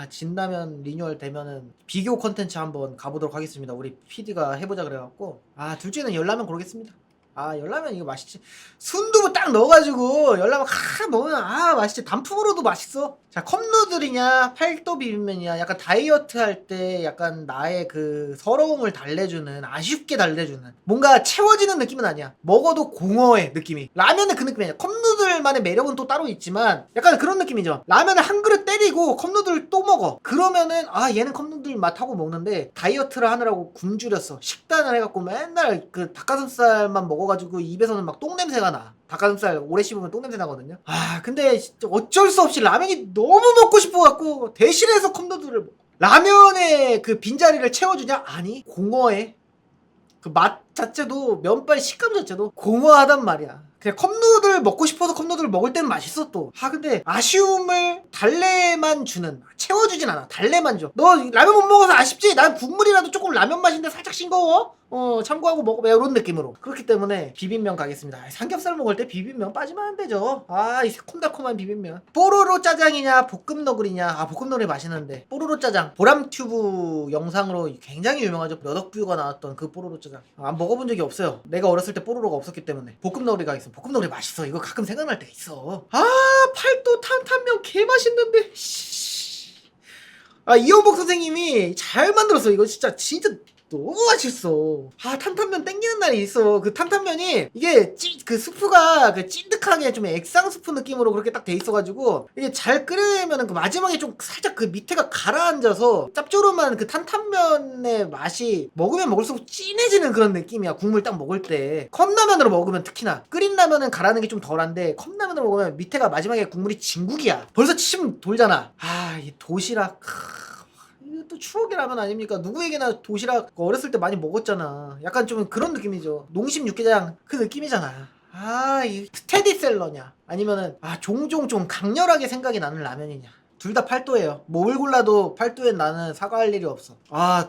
진라면 리뉴얼 되면은 비교 컨텐츠 한번 가보도록 하겠습니다. 우리 PD가 해보자 그래갖고 둘 중에는 열라면 고르겠습니다. 열라면 이거 맛있지. 순두부 딱 넣어가지고 열라면 먹으면 맛있지. 단품으로도 맛있어. 자 컵누들이냐 팔도 비빔면이냐. 약간 다이어트 할 때 약간 나의 그 서러움을 달래주는, 아쉽게 달래주는, 뭔가 채워지는 느낌은 아니야. 먹어도 공허해 느낌이. 라면은 그 느낌이 아니야. 컵누들만의 매력은 또 따로 있지만 약간 그런 느낌이죠. 라면을 한 그릇 때리고 컵누들 또 먹어. 그러면은 얘는 컵누들 맛하고 먹는데 다이어트를 하느라고 굶주렸어. 식단을 해갖고 맨날 그 닭가슴살만 먹어가지고 입에서는 막 똥냄새가 나. 닭가슴살 오래 씹으면 똥냄새 나거든요. 근데 진짜 어쩔 수 없이 라면이 너무 먹고 싶어갖고 대신해서 컵누들을 먹어. 라면의 그 빈자리를 채워주냐? 아니 공허해. 그 맛 자체도 면발 식감 자체도 공허하단 말이야. 그냥 컵누들 먹고 싶어서 컵누들 먹을 때는 맛있어 또. 근데 아쉬움을 달래만 주는, 채워주진 않아. 달래만 줘. 너 라면 못 먹어서 아쉽지? 난 국물이라도 조금 라면 맛인데 살짝 싱거워? 참고하고 먹어. 이런 느낌으로. 그렇기 때문에 비빔면 가겠습니다. 삼겹살 먹을 때 비빔면 빠지면 안 되죠. 이 새콤달콤한 비빔면. 뽀로로 짜장이냐 볶음 너구리냐. 볶음 너구리 맛있는데 뽀로로 짜장 보람튜브 영상으로 굉장히 유명하죠. 너덕뷰가 나왔던 그 뽀로로 짜장. 안 먹어본 적이 없어요. 내가 어렸을 때 뽀로로가 없었기 때문에. 볶음 너구리 가겠습니다. 볶음 너구리 맛있어. 이거 가끔 생각날 때가 있어. 팔도 탄탄면 개 맛있는데. 이연복 선생님이 잘 만들었어. 이거 진짜 너무 맛있어. 탄탄면 땡기는 날이 있어. 그 탄탄면이 이게 그 스프가 그 찐득하게 좀 액상 스프 느낌으로 그렇게 딱 돼 있어가지고 이게 잘 끓이면은 그 마지막에 좀 살짝 그 밑에가 가라앉아서 짭조름한 그 탄탄면의 맛이 먹으면 먹을수록 진해지는 그런 느낌이야. 국물 딱 먹을 때. 컵라면으로 먹으면 특히나 끓인 라면은 가라는 게 좀 덜한데 컵라면으로 먹으면 밑에가 마지막에 국물이 진국이야. 벌써 침 돌잖아. 이 도시락. 또 추억의 라면 아닙니까? 누구에게나 도시락 어렸을 때 많이 먹었잖아. 약간 좀 그런 느낌이죠. 농심 육개장 그 느낌이잖아. 이 스테디셀러냐 아니면은 종종 좀 강렬하게 생각이 나는 라면이냐. 둘 다 팔도예요. 뭘 골라도 팔도엔 나는 사과할 일이 없어.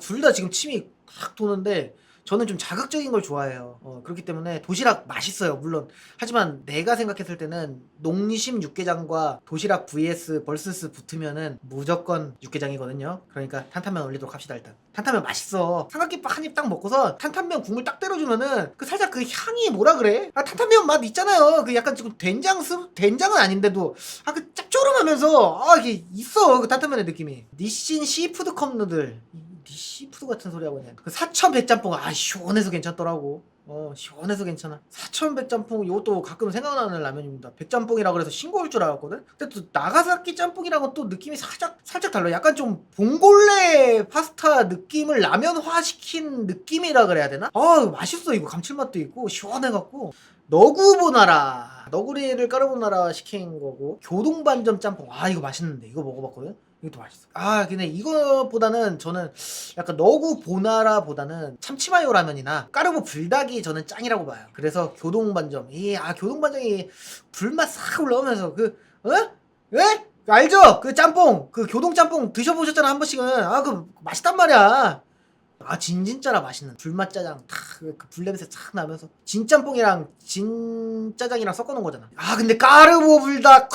둘 다 지금 침이 확 도는데 저는 좀 자극적인 걸 좋아해요. 그렇기 때문에 도시락 맛있어요 물론. 하지만 내가 생각했을 때는 농심 육개장과 도시락 vs 벌스스 붙으면은 무조건 육개장이거든요. 그러니까 탄탄면 올리도록 합시다. 일단 탄탄면 맛있어. 삼각김밥 한 입 딱 먹고서 탄탄면 국물 딱 때려주면은 그 살짝 그 향이 뭐라 그래? 탄탄면 맛 있잖아요. 그 약간 지금 된장은 아닌데도 그 짭조름하면서 이게 있어. 그 탄탄면의 느낌이. 니신 시푸드 컵누들. 시푸드 같은 소리 하고 있네. 그 사천 백짬뽕 시원해서 괜찮더라고. 시원해서 괜찮아. 사천 백짬뽕 이것도 가끔 생각나는 라면입니다. 백짬뽕이라 그래서 싱거울 줄 알았거든. 근데 또 나가사키 짬뽕이랑은 또 느낌이 살짝 달라. 약간 좀 봉골레 파스타 느낌을 라면화 시킨 느낌이라 그래야 되나? 맛있어. 이거 감칠맛도 있고 시원해갖고. 너구보나라 너구리를 까르보나라 시킨 거고. 교동반점 짬뽕 이거 맛있는데 이거 먹어봤거든. 이것도 맛있어. 근데 이거보다는 저는 약간 너구 보나라보다는 참치마요 라면이나 까르보 불닭이 저는 짱이라고 봐요. 그래서 교동반점. 교동반점이 불맛 싹 올라오면서 왜? 알죠? 그 짬뽕, 그 교동 짬뽕 드셔보셨잖아 한 번씩은. 그 맛있단 말이야. 아 진짜라 맛있는 불맛 짜장 그 불냄새 탁 나면서 진짬뽕이랑 진짜장이랑 섞어놓은 거잖아. 아 근데 까르보 불닭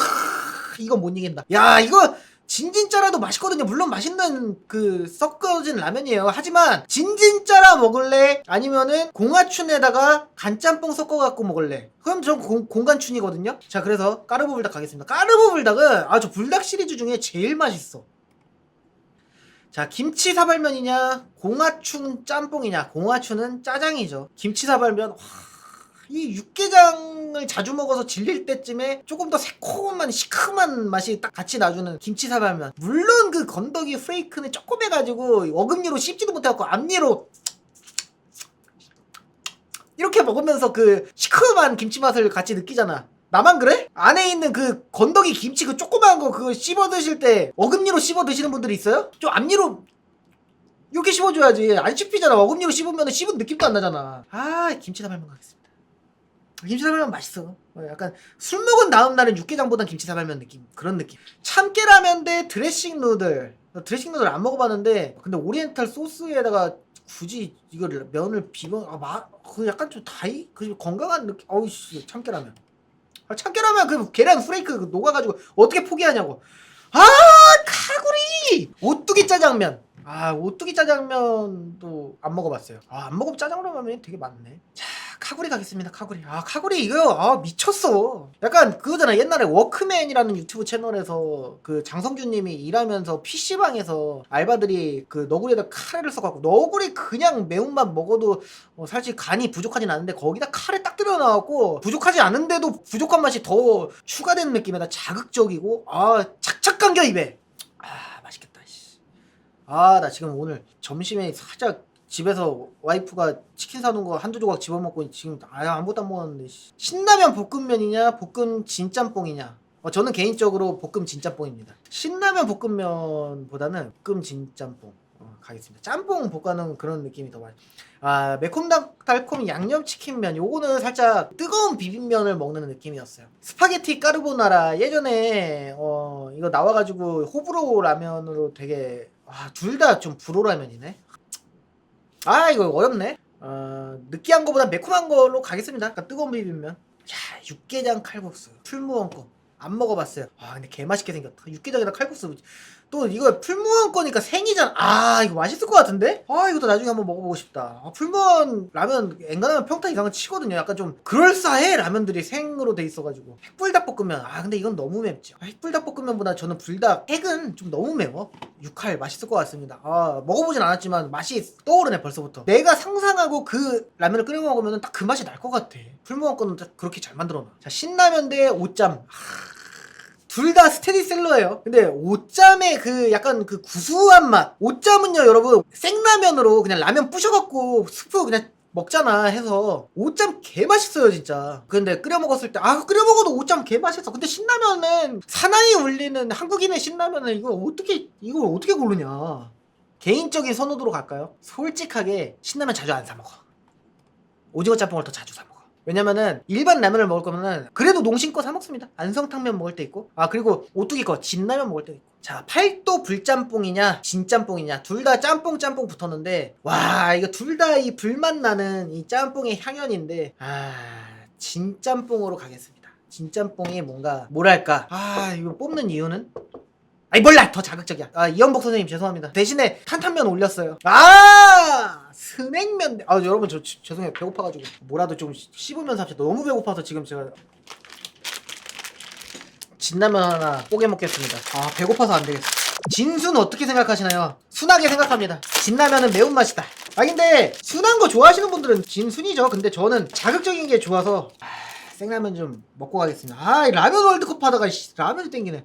이거 못 이긴다. 야 이거 진짜라도 맛있거든요. 물론 맛있는 그 섞어진 라면이에요. 하지만 진짜라 먹을래? 아니면은 공화춘에다가 간짬뽕 섞어갖고 먹을래? 그럼 전 공간춘이거든요. 자 그래서 까르보 불닭 가겠습니다. 까르보 불닭은 저 불닭 시리즈 중에 제일 맛있어. 자 김치 사발면이냐 공화춘 짬뽕이냐. 공화춘은 짜장이죠. 김치 사발면 이 육개장을 자주 먹어서 질릴 때쯤에 조금 더 새콤한 시큼한 맛이 딱 같이 나주는 김치 사발면. 물론 그 건더기 프레이크는 조그매가지고 어금니로 씹지도 못해갖고 앞니로 이렇게 먹으면서 그 시큼한 김치 맛을 같이 느끼잖아. 나만 그래? 안에 있는 그 건더기 김치 그 조그만 거 그거 씹어 드실 때 어금니로 씹어 드시는 분들이 있어요? 좀 앞니로 이렇게 씹어줘야지. 안 씹히잖아. 어금니로 씹으면 씹은 느낌도 안 나잖아. 김치 사발면 가겠습니다. 김치 사발면 맛있어. 약간 술 먹은 다음 날은 육개장보단 김치 사발면 느낌. 그런 느낌. 참깨라면 대 드레싱 누들. 드레싱 누들 안 먹어봤는데 근데 오리엔탈 소스에다가 굳이 이걸 면을 비벼 그 약간 좀 그 건강한 느낌. 어우씨 참깨라면. 참깨라면 그 계란 프레이크 녹아가지고 어떻게 포기하냐고. 카구리 오뚜기 짜장면. 오뚜기 짜장면도 안 먹어봤어요. 안 먹으면 짜장라면이 되게 많네. 자 카구리 가겠습니다. 카구리. 카구리 이거 미쳤어. 약간 그거잖아. 옛날에 워크맨이라는 유튜브 채널에서 그 장성규님이 일하면서 PC방에서 알바들이 그 너구리에다 카레를 써갖고 너구리 그냥 매운맛 먹어도 사실 간이 부족하진 않은데 거기다 카레 딱 들여 나왔고 부족하지 않은데도 부족한 맛이 더 추가된 느낌에다 자극적이고 착착 감겨 입에. 맛있겠다. 나 지금 오늘 점심에 살짝 집에서 와이프가 치킨 사놓은 거 한두 조각 집어먹고 지금 아무것도 안 먹었는데. 신라면 볶음면이냐 볶음 진짬뽕이냐. 저는 개인적으로 볶음 진짬뽕입니다. 신라면 볶음면보다는 볶음 진짬뽕 가겠습니다. 짬뽕 볶아놓은 그런 느낌이 더 많이. 매콤달콤 양념치킨면 요거는 살짝 뜨거운 비빔면을 먹는 느낌이었어요. 스파게티 까르보나라 예전에 이거 나와가지고 호불호 라면으로 되게 둘 다 좀 불호 라면이네. 이거 어렵네. 느끼한 거보다 매콤한 걸로 가겠습니다. 그러니까 뜨거운 비빔면. 육개장 칼국수 풀무원 거 안 먹어봤어요. 근데 개맛있게 생겼다. 육개장에다 칼국수. 또 이거 풀무원 거니까 생이잖아. 이거 맛있을 것 같은데? 이것도 나중에 한번 먹어보고 싶다. 풀무원 라면 엔간하면 평타 이상은 치거든요. 약간 좀 그럴싸해. 라면들이 생으로 돼 있어가지고. 핵불닭볶음면. 근데 이건 너무 맵죠. 핵불닭볶음면보다 저는 불닭 핵은 좀 너무 매워. 육칼 맛있을 것 같습니다. 먹어보진 않았지만 맛이 떠오르네 벌써부터. 내가 상상하고 그 라면을 끓여 먹으면 딱 그 맛이 날 것 같아. 풀무원 거는 그렇게 잘 만들어놔. 자 신라면 대 오짬. 둘 다 스테디셀러예요. 근데 오짬의 그 약간 그 구수한 맛. 오짬은요 여러분 생라면으로 그냥 라면 부셔갖고 스프 그냥 먹잖아 해서 오짬 개맛있어요 진짜. 근데 끓여 먹었을 때 끓여 먹어도 오짬 개맛있어. 근데 신라면은 사나이 울리는 한국인의 신라면은 이걸 어떻게 고르냐. 개인적인 선호도로 갈까요? 솔직하게 신라면 자주 안 사 먹어. 오징어 짬뽕을 더 자주 사 먹어. 왜냐면은 일반 라면을 먹을 거면은 그래도 농심거 사 먹습니다. 안성탕면 먹을 때 있고 그리고 오뚜기 거 진라면 먹을 때 있고. 자 팔도 불짬뽕이냐 진짬뽕이냐 둘 다 짬뽕 붙었는데 이거 둘 다 이 불맛 나는 이 짬뽕의 향연인데 진짬뽕으로 가겠습니다. 진짬뽕이 뭔가 뭐랄까 이거 뽑는 이유는 몰라 더 자극적이야. 이현복 선생님 죄송합니다. 대신에 탄탄면 올렸어요. 스낵면. 여러분 저 죄송해요. 배고파가지고 뭐라도 좀 씹으면서 합시다. 너무 배고파서 지금 제가 진라면 하나 뽀개 먹겠습니다. 배고파서 안 되겠어. 진순 어떻게 생각하시나요? 순하게 생각합니다. 진라면은 매운맛이다. 근데 순한 거 좋아하시는 분들은 진순이죠. 근데 저는 자극적인 게 좋아서 생라면 좀 먹고 가겠습니다. 라면 월드컵 하다가 라면이 땡기네.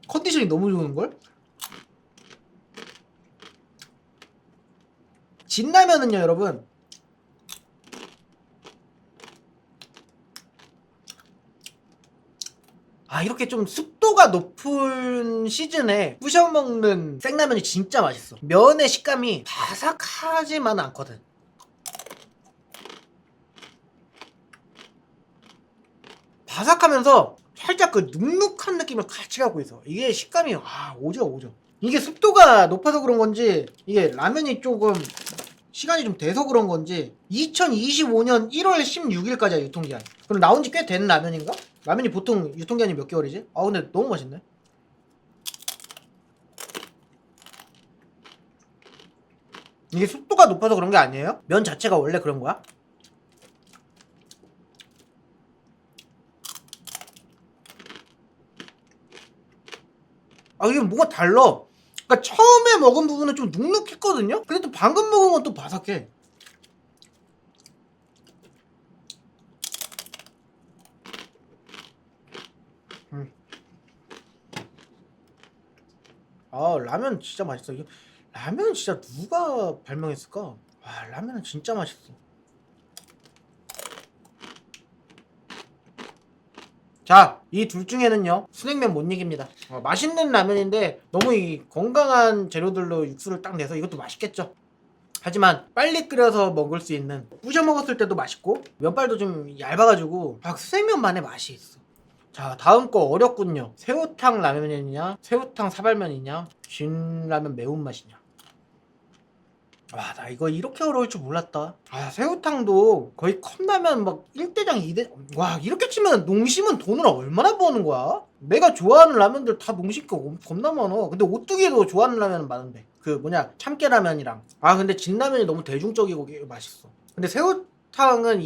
컨디션이 너무 좋은걸? 진라면은요 여러분 이렇게 좀 습도가 높은 시즌에 부셔 먹는 생라면이 진짜 맛있어. 면의 식감이 바삭하지만 않거든. 바삭하면서 살짝 그 눅눅한 느낌을 같이 갖고 있어. 이게 식감이 오죠. 이게 습도가 높아서 그런 건지 이게 라면이 조금 시간이 좀 돼서 그런 건지 2025년 1월 16일까지야 유통기한. 그럼 나온 지 꽤 된 라면인가? 라면이 보통 유통기한이 몇 개월이지? 근데 너무 맛있네. 이게 습도가 높아서 그런 게 아니에요? 면 자체가 원래 그런 거야? 이게 뭐가 달라. 그러니까 처음에 먹은 부분은 좀 눅눅했거든요? 근데 또 방금 먹은 건 또 바삭해. 음. 라면 진짜 맛있어. 이거 라면 진짜 누가 발명했을까? 라면은 진짜 맛있어. 자, 이 둘 중에는요, 순냉면 못 이깁니다. 맛있는 라면인데 너무 이 건강한 재료들로 육수를 딱 내서 이것도 맛있겠죠. 하지만 빨리 끓여서 먹을 수 있는, 부셔 먹었을 때도 맛있고 면발도 좀 얇아가지고 순냉면만의 맛이 있어. 자, 다음 거 어렵군요. 새우탕 라면이냐, 새우탕 사발면이냐, 진라면 매운맛이냐. 나 이거 이렇게 어려울 줄 몰랐다. 새우탕도 거의 컵라면 막 1대장 2대. 이렇게 치면 농심은 돈을 얼마나 버는 거야? 내가 좋아하는 라면들 다 농심 거 겁나 많어. 근데 오뚜기도 좋아하는 라면은 많은데. 그 뭐냐, 참깨라면이랑. 근데 진라면이 너무 대중적이고 맛있어. 근데 새우탕은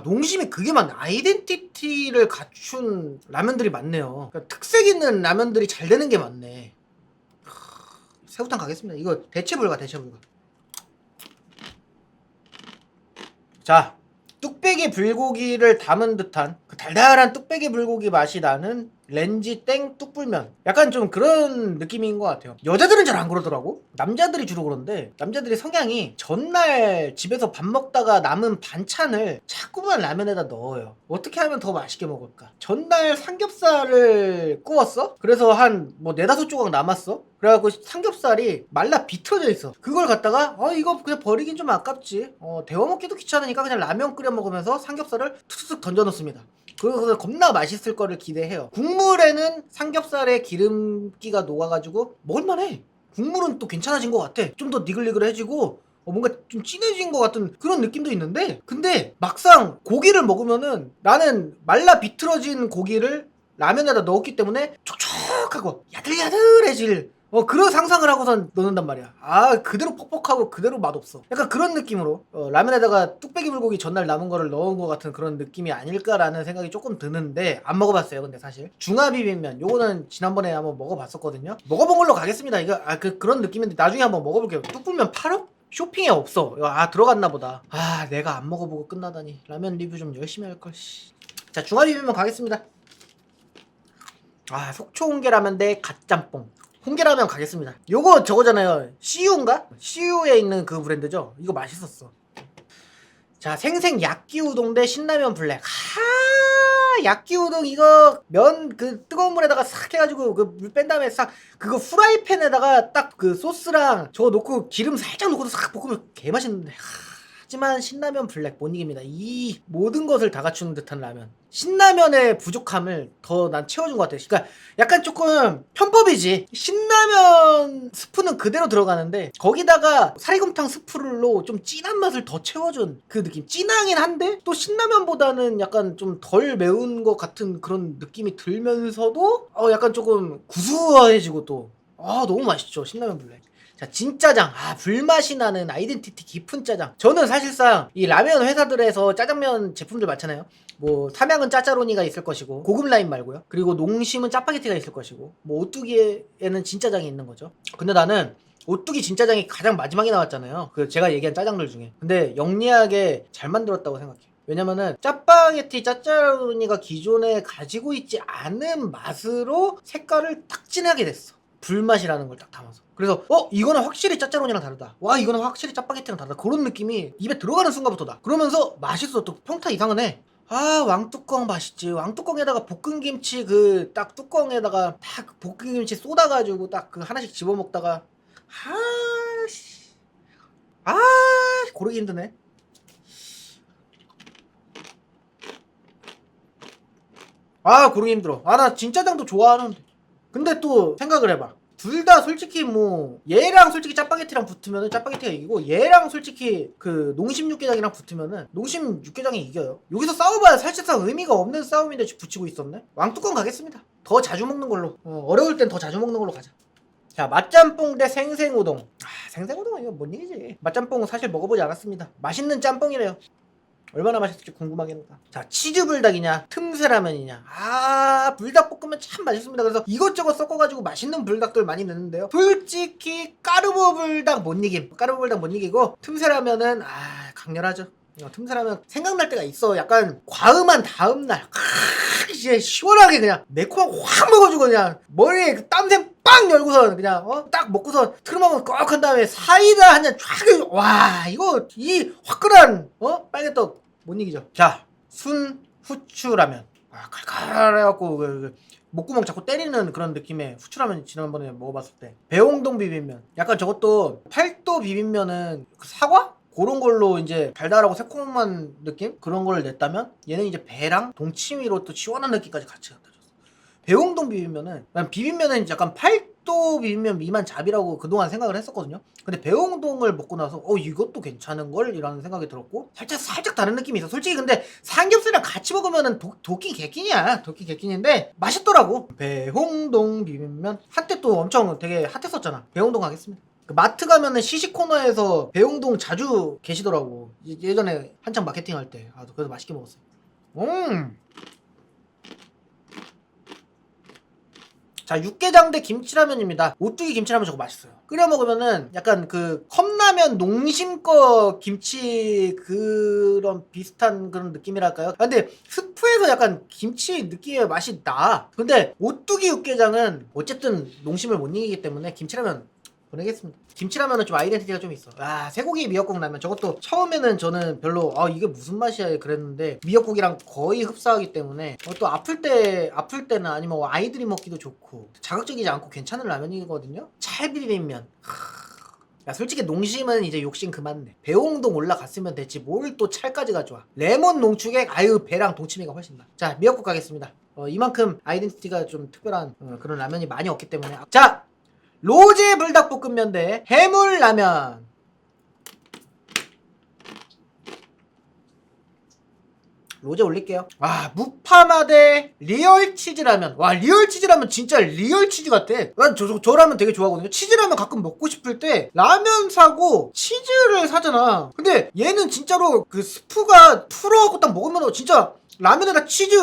농심이 그게 많네. 아이덴티티를 갖춘 라면들이 많네요. 그러니까 특색 있는 라면들이 잘 되는 게 많네. 새우탕 가겠습니다. 이거 대체 불가. 자, 뚝배기 불고기를 담은 듯한 그 달달한 뚝배기 불고기 맛이 나는 렌지 땡 뚝불면. 약간 좀 그런 느낌인 것 같아요. 여자들은 잘 안 그러더라고. 남자들이 주로 그런데, 남자들이 성향이 전날 집에서 밥 먹다가 남은 반찬을 자꾸만 라면에다 넣어요. 어떻게 하면 더 맛있게 먹을까? 전날 삼겹살을 구웠어? 그래서 한 네다섯 조각 남았어? 그래갖고 삼겹살이 말라 비틀어져 있어. 그걸 갖다가 이거 그냥 버리긴 좀 아깝지. 데워 먹기도 귀찮으니까 그냥 라면 끓여 먹으면서 삼겹살을 툭툭 던져 넣습니다. 그래서 겁나 맛있을 거를 기대해요. 국물에는 삼겹살의 기름기가 녹아가지고 먹을만해. 국물은 또 괜찮아진 것 같아. 좀 더 니글니글해지고 뭔가 좀 진해진 것 같은 그런 느낌도 있는데, 근데 막상 고기를 먹으면은 나는 말라 비틀어진 고기를 라면에다 넣었기 때문에 촉촉하고 야들야들해질 그런 상상을 하고선 넣는단 말이야. 그대로 퍽퍽하고 그대로 맛없어. 약간 그런 느낌으로 라면에다가 뚝배기 불고기 전날 남은 거를 넣은 것 같은 그런 느낌이 아닐까라는 생각이 조금 드는데, 안 먹어봤어요. 근데 사실 중화비빔면 요거는 지난번에 한번 먹어봤었거든요. 먹어본 걸로 가겠습니다. 이거 그런 느낌인데 나중에 한번 먹어볼게요. 뚝불면 팔어? 쇼핑에 없어. 들어갔나 보다. 내가 안 먹어보고 끝나다니. 라면 리뷰 좀 열심히 할걸. 자, 중화비빔면 가겠습니다. 속초 홍게라면 대 갓짬뽕. 홍게라면 가겠습니다. 요거 저거잖아요. CU인가? CU에 있는 그 브랜드죠. 이거 맛있었어. 자, 생생 야끼우동 대 신라면 블랙. 야끼우동 이거 면 그 뜨거운 물에다가 싹 해가지고 그 물 뺀 다음에 싹 그거 후라이팬에다가 딱 그 소스랑 저거 놓고 기름 살짝 놓고 싹 볶으면 개 맛있는데. 하지만 신라면 블랙 못 이깁니다. 이 모든 것을 다 갖추는 듯한 라면. 신라면의 부족함을 더 난 채워준 것 같아. 그러니까 약간 조금 편법이지. 신라면 스프는 그대로 들어가는데 거기다가 사리곰탕 스프로 좀 진한 맛을 더 채워준 그 느낌. 진하긴 한데 또 신라면보다는 약간 좀 덜 매운 것 같은 그런 느낌이 들면서도 약간 조금 구수해지고 또 너무 맛있죠. 신라면 블랙. 자, 진짜장. 불맛이 나는 아이덴티티 깊은 짜장. 저는 사실상 이 라면 회사들에서 짜장면 제품들 많잖아요. 뭐 삼양은 짜짜로니가 있을 것이고, 고급 라인 말고요. 그리고 농심은 짜파게티가 있을 것이고, 뭐 오뚜기에는 진짜장이 있는 거죠. 근데 나는 오뚜기 진짜장이 가장 마지막에 나왔잖아요. 그 제가 얘기한 짜장들 중에. 근데 영리하게 잘 만들었다고 생각해. 왜냐면은 짜파게티 짜짜로니가 기존에 가지고 있지 않은 맛으로 색깔을 딱 진하게 됐어. 불맛이라는 걸 딱 담아서. 그래서 이거는 확실히 짜짜로니랑 다르다. 이거는 확실히 짜파게티랑 다르다. 그런 느낌이 입에 들어가는 순간부터다. 그러면서 맛있어. 또 평타 이상은 해. 왕뚜껑 맛있지. 왕뚜껑에다가 볶음김치 그 딱 뚜껑에다가 딱 볶음김치 쏟아가지고 딱 그 하나씩 집어먹다가 씨. 고르기 힘드네. 아 고르기 힘들어. 아 나 진짜장도 좋아하는데. 근데 또 생각을 해봐. 둘 다 솔직히 뭐 얘랑 솔직히 짜파게티랑 붙으면은 짜파게티가 이기고 얘랑 솔직히 그 농심 육개장이랑 붙으면은 농심 육개장이 이겨요. 여기서 싸워봐야 사실상 의미가 없는 싸움인데 붙이고 있었네. 왕뚜껑 가겠습니다. 더 자주 먹는 걸로. 어려울 땐 더 자주 먹는 걸로 가자. 자 맛짬뽕 대 생생우동. 아 생생우동은 이거 뭔 얘기지. 맛짬뽕 사실 먹어보지 않았습니다. 맛있는 짬뽕이래요. 얼마나 맛있을지 궁금하긴 하다. 자 치즈불닭이냐 틈새라면이냐. 아 불닭볶음면 참 맛있습니다. 그래서 이것저것 섞어가지고 맛있는 불닭들 많이 넣는데요. 솔직히 까르보 불닭 못 이김. 까르보 불닭 못 이기고 틈새라면은 강렬하죠. 틈새라면 생각날 때가 있어. 약간 과음한 다음날 이제 시원하게 그냥 매콤하고 확 먹어주고 그냥 머리에 그 땀샘 빵 열고서 그냥 딱 먹고서 트름하고 꺽 한 다음에 사이다 한 잔 쫙. 와 이거 이 화끈한 빨개떡 못 이기죠. 자 순 후추라면. 칼칼해갖고 목구멍 자꾸 때리는 그런 느낌의 후추라면 지난번에 먹어봤을 때. 배홍동 비빔면. 약간 저것도 팔도 비빔면은 그 사과? 그런 걸로 이제 달달하고 새콤한 느낌? 그런 걸 냈다면 얘는 이제 배랑 동치미로 또 시원한 느낌까지 같이 갖다 줬어. 배홍동 비빔면은 난 비빔면은 약간 팔도 비빔면 미만 잡이라고 그동안 생각을 했었거든요. 근데 배홍동을 먹고 나서 이것도 괜찮은걸? 이라는 생각이 들었고 살짝 다른 느낌이 있어. 솔직히 근데 삼겹살이랑 같이 먹으면은 도끼 개끼냐. 도끼 개끼인데 맛있더라고. 배홍동 비빔면 한때 또 엄청 되게 핫했었잖아. 배홍동 가겠습니다. 그 마트 가면은 시식 코너에서 배용동 자주 계시더라고. 예전에 한창 마케팅 할 때. 그래서 맛있게 먹었어요. 자 육개장 대 김치라면입니다. 오뚜기 김치라면 저거 맛있어요. 끓여 먹으면은 약간 그 컵라면 농심거 김치 그런 비슷한 그런 느낌이랄까요? 근데 스프에서 약간 김치 느낌의 맛이 나. 근데 오뚜기 육개장은 어쨌든 농심을 못 이기기 때문에 김치라면 보내겠습니다. 김치라면은 좀 아이덴티티가 좀 있어. 쇠고기 미역국 라면 저것도 처음에는 저는 별로 이게 무슨 맛이야 그랬는데 미역국이랑 거의 흡사하기 때문에 또 아플 때는 아니면 아이들이 먹기도 좋고 자극적이지 않고 괜찮은 라면이거든요. 찰비빔면. 솔직히 농심은 이제 욕심 그만 내. 배홍동 올라갔으면 됐지 뭘 또 찰까지 가져와. 레몬 농축액 배랑 동치미가 훨씬 나. 자 미역국 가겠습니다. 이만큼 아이덴티티가 좀 특별한 그런 라면이 많이 없기 때문에. 자 로제 불닭볶음면 대 해물라면. 로제 올릴게요. 무파마 대 리얼 치즈라면. 리얼 치즈라면 진짜 리얼 치즈 같아. 난 저 라면 되게 좋아하거든요. 치즈라면 가끔 먹고 싶을 때 라면 사고 치즈를 사잖아. 근데 얘는 진짜로 그 스프가 풀어갖고 딱 먹으면 진짜 라면에다 치즈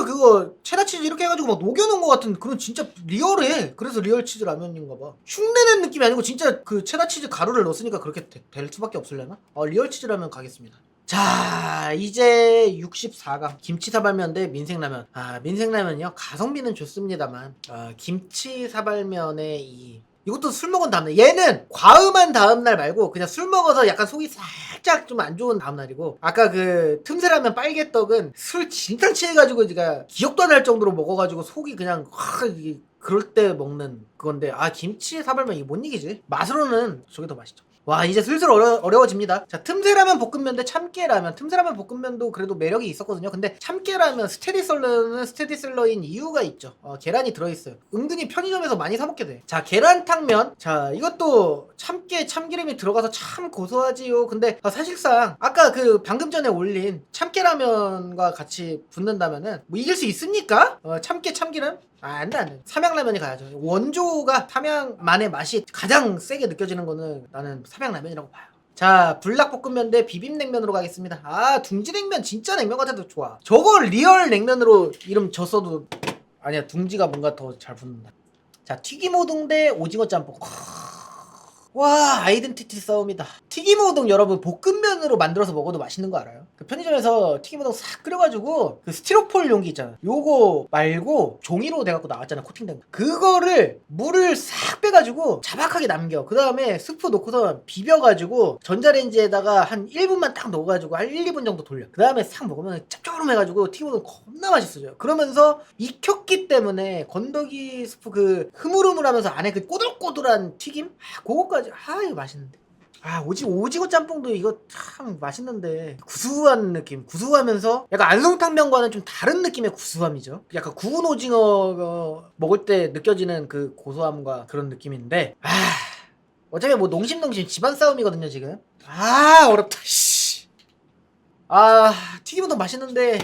체다 치즈 이렇게 해가지고 막 녹여놓은 것 같은 그런 진짜 리얼해. 그래서 리얼 치즈 라면인가봐. 흉내낸 느낌이 아니고 진짜 그 체다 치즈 가루를 넣었으니까 그렇게 될 수밖에 없을려나? 리얼 치즈 라면 가겠습니다. 자 이제 64강 김치 사발면 대 민생라면. 민생라면이요 가성비는 좋습니다만 김치 사발면의 이것도 술 먹은 다음날. 얘는 과음한 다음날 말고 그냥 술 먹어서 약간 속이 살짝 좀 안 좋은 다음날이고, 아까 그 틈새라면 빨개떡은 술 진짜 취해가지고 제가 기억도 안 날 정도로 먹어가지고 속이 그냥 그럴 때 먹는 그건데 김치 사발면 이게 못 이기지. 맛으로는 저게 더 맛있죠. 이제 슬슬 어려워집니다. 자 틈새라면 볶음면 대 참깨라면. 틈새라면 볶음면도 그래도 매력이 있었거든요. 근데 참깨라면 스테디셀러는 스테디셀러인 이유가 있죠. 계란이 들어있어요. 은근히 편의점에서 많이 사먹게 돼. 자 계란탕면. 자 이것도 참깨 참기름이 들어가서 참 고소하지요. 근데 사실상 아까 그 방금 전에 올린 참깨라면과 같이 붙는다면은 뭐 이길 수 있습니까? 참깨 참기름? 안돼. 삼양라면이 가야죠. 원조가 삼양만의 맛이 가장 세게 느껴지는 거는 나는 삼양라면이라고 봐요. 자 불닭볶음면 대 비빔냉면으로 가겠습니다. 둥지냉면 진짜 냉면 같아도 좋아. 저거 리얼 냉면으로 이름 졌어도 아니야. 둥지가 뭔가 더 잘 붙는다. 자 튀김우동 대 오징어 짬뽕. 아이덴티티 싸움이다. 튀김우동 여러분 볶음면으로 만들어서 먹어도 맛있는 거 알아요? 그 편의점에서 튀김우동 싹 끓여가지고 그 스티로폴 용기 있잖아. 요거 말고 종이로 돼갖고 나왔잖아. 코팅된 거. 그거를 물을 싹 빼가지고 자박하게 남겨. 그 다음에 스프 넣고서 비벼가지고 전자레인지에다가 한 1분만 딱 넣어가지고 한 1, 2분 정도 돌려. 그 다음에 싹 먹으면 짭조름해가지고 튀김우동 겁나 맛있어져요. 그러면서 익혔기 때문에 건더기 스프 그 흐물흐물하면서 안에 그 꼬들꼬들한 튀김? 그거까지 이거 맛있는데. 오징어 짬뽕도 이거 참 맛있는데 구수한 느낌, 구수하면서 약간 안성탕면과는 좀 다른 느낌의 구수함이죠. 약간 구운 오징어 먹을 때 느껴지는 그 고소함과 그런 느낌인데 어차피 뭐 농심농심 집안 싸움이거든요 지금. 어렵다 씨. 튀김우동 맛있는데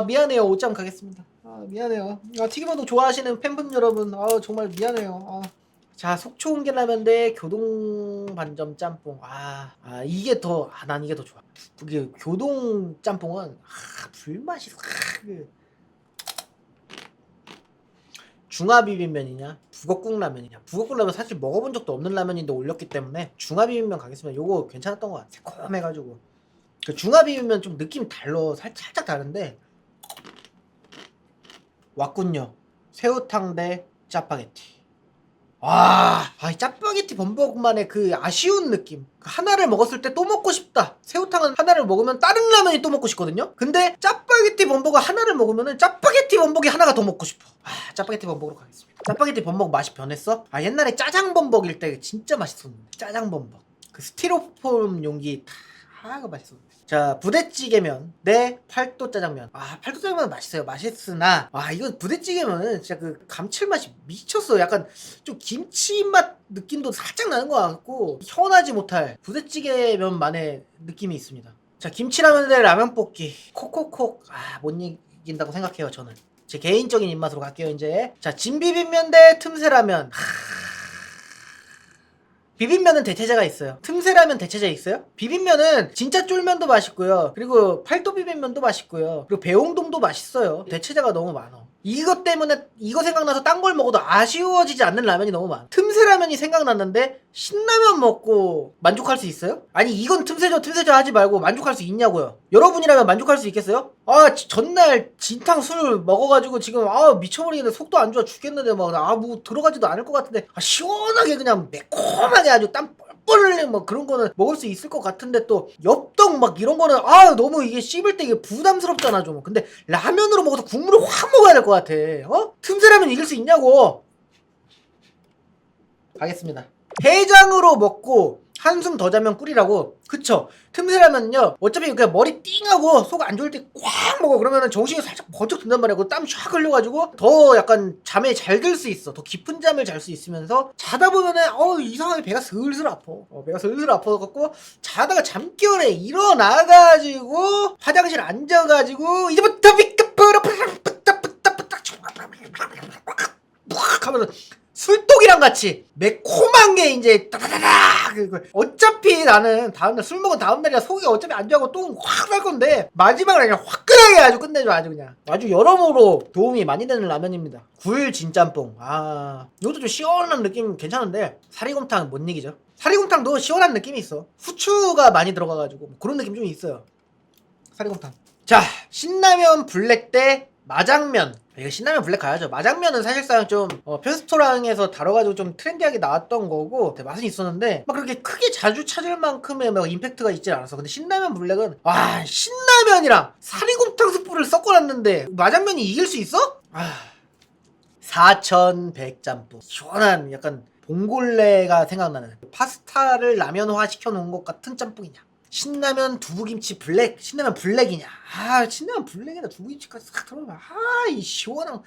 미안해요. 5점 가겠습니다. 미안해요. 튀김우동 좋아하시는 팬분 여러분 정말 미안해요. 자, 속초 홍게라면 대 교동 반점 짬뽕. 이게 더, 난 이게 더 좋아. 그게 교동 짬뽕은, 불맛이, 중화비빔면이냐, 북엇국 라면이냐. 북엇국 라면 사실 먹어본 적도 없는 라면인데 올렸기 때문에 중화비빔면 가겠습니다. 요거 괜찮았던 것 같아. 새콤해가지고. 그 중화비빔면 좀 느낌이 살짝 다른데, 왔군요. 새우탕 대 짜파게티. 이 짜파게티 범벅만의 그 아쉬운 느낌. 하나를 먹었을 때 또 먹고 싶다. 새우탕은 하나를 먹으면 다른 라면이 또 먹고 싶거든요. 근데 짜파게티 범벅을 하나를 먹으면은 짜파게티 범벅이 하나가 더 먹고 싶어. 짜파게티 범벅으로 가겠습니다. 짜파게티 범벅 맛이 변했어? 옛날에 짜장 범벅일 때 진짜 맛있었는데. 짜장 범벅. 그 스티로폼 용기 그거 맛있었는데. 자, 부대찌개면 대 팔도 짜장면. 팔도 짜장면 맛있어요. 맛있으나 이거 부대찌개면은 진짜 그 감칠맛이 미쳤어. 약간 좀 김치맛 느낌도 살짝 나는 것 같고 현하지 못할 부대찌개면만의 느낌이 있습니다. 자, 김치라면 대 라면 볶기. 콕콕콕 못 이긴다고 생각해요. 저는 제 개인적인 입맛으로 갈게요. 이제 자, 진비빔면 대 틈새라면. 비빔면은 대체제가 있어요. 틈새라면 대체제 있어요? 비빔면은 진짜 쫄면도 맛있고요. 그리고 팔도 비빔면도 맛있고요. 그리고 배홍동도 맛있어요. 대체제가 너무 많아. 이것 때문에 이거 생각나서 딴 걸 먹어도 아쉬워지지 않는 라면이 너무 많아. 틈새라면이 생각났는데 신라면 먹고 만족할 수 있어요? 아니 이건 틈새죠 하지 말고 만족할 수 있냐고요. 여러분이라면 만족할 수 있겠어요? 전날 진탕 술 먹어가지고 지금 미쳐버리겠는데 속도 안 좋아 죽겠는데 뭐 들어가지도 않을 것 같은데 시원하게 그냥 매콤하게 아주 땀 뻘뻘 흘리는 뭐 그런 거는 먹을 수 있을 것 같은데 또 엽떡 막 이런 거는 너무 이게 씹을 때 이게 부담스럽잖아 좀. 근데 라면으로 먹어서 국물을 확 먹어야 될 것 같아. 틈새라면 이길 수 있냐고. 가겠습니다. 해장으로 먹고 한숨 더 자면 꿀이라고. 그쵸? 틈새라면요 어차피 그냥 머리 띵하고 속 안 좋을 때 꽉 먹어. 그러면은 정신이 살짝 번쩍 든단 말이야. 그 땀 쫙 흘려가지고 더 약간 잠에 잘 들 수 있어. 더 깊은 잠을 잘 수 있으면서 자다 보면은 이상하게 배가 슬슬 아파. 배가 슬슬 아파갖고 자다가 잠결에 일어나가지고 화장실 앉아가지고 이제부터 비까뿌라 하면은 술독이랑 같이 매콤한 게 이제 따다다닥. 어차피 나는 다음날 술 먹은 다음날이라 속이 어차피 안 좋아하고 똥 확 날 건데 마지막으로 그냥 화끈하게 아주 끝내줘. 아주 여러모로 도움이 많이 되는 라면입니다. 굴 진짬뽕. 이것도 좀 시원한 느낌 괜찮은데 사리곰탕 못 이기죠. 사리곰탕도 시원한 느낌이 있어. 후추가 많이 들어가가지고 그런 느낌 좀 있어요. 사리곰탕. 자, 신라면 블랙 대 마장면. 이거 신라면 블랙 가야죠. 마장면은 사실상 좀 편스토랑에서 다뤄가지고 좀 트렌디하게 나왔던 거고 맛은 있었는데 막 그렇게 크게 자주 찾을 만큼의 막 임팩트가 있지 않았어. 근데 신라면 블랙은 신라면이랑 사리곰탕 스프를 섞어놨는데 마장면이 이길 수 있어? 4100 짬뽕. 시원한 약간 봉골레가 생각나는 파스타를 라면화 시켜놓은 것 같은 짬뽕이냐. 신라면 두부김치 블랙. 신라면 블랙이냐. 신라면 블랙에다 두부김치까지 싹 들어가면 이 시원한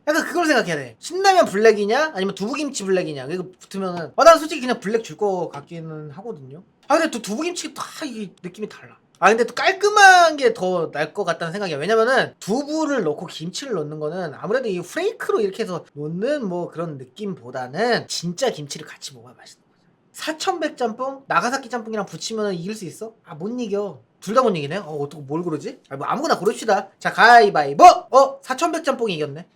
약간 그걸 생각해야 돼. 신라면 블랙이냐 아니면 두부김치 블랙이냐. 이거 붙으면은 난 솔직히 그냥 블랙 줄 거 같기는 하거든요. 근데 또 두부김치 이 느낌이 달라. 근데 또 깔끔한 게 더 날 것 같다는 생각이야. 왜냐면은 두부를 넣고 김치를 넣는 거는 아무래도 이 프레이크로 이렇게 해서 넣는 뭐 그런 느낌보다는 진짜 김치를 같이 먹어야 맛있는 거죠. 4100 짬뽕? 나가사키 짬뽕이랑 붙이면 이길 수 있어? 못 이겨. 둘 다 못 이기네? 어떻게 뭘 고르지? 뭐 아무거나 고릅시다. 자, 가위바위보! 4100 짬뽕이 이겼네.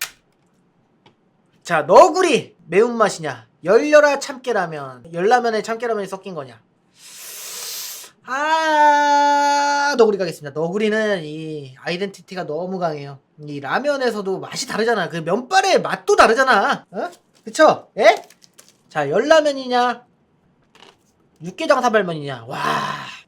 자, 너구리 매운맛이냐 열려라 참깨라면. 열라면에 참깨라면이 섞인 거냐. 너구리 가겠습니다. 너구리는 이 아이덴티티가 너무 강해요. 이 라면에서도 맛이 다르잖아. 그 면발의 맛도 다르잖아. 그쵸? 예? 자, 열라면이냐 육개장 사발면이냐.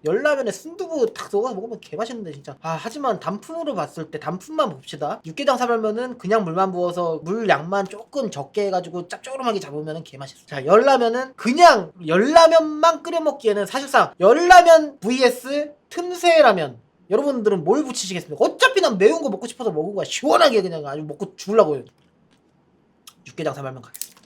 열라면에 순두부 탁 넣어서 먹으면 개맛있는데 진짜. 하지만 단품으로 봤을 때 단품만 봅시다. 육개장 사발면은 그냥 물만 부어서 물 양만 조금 적게 해가지고 짭조름하게 잡으면 개맛있어. 자, 열라면은 그냥 열라면만 끓여 먹기에는 사실상 열라면 vs 틈새라면, 여러분들은 뭘 붙이시겠습니까? 어차피 난 매운 거 먹고 싶어서 먹은 거야. 시원하게 그냥 아주 먹고 죽으려고요. 육개장 사발면 가겠습니다.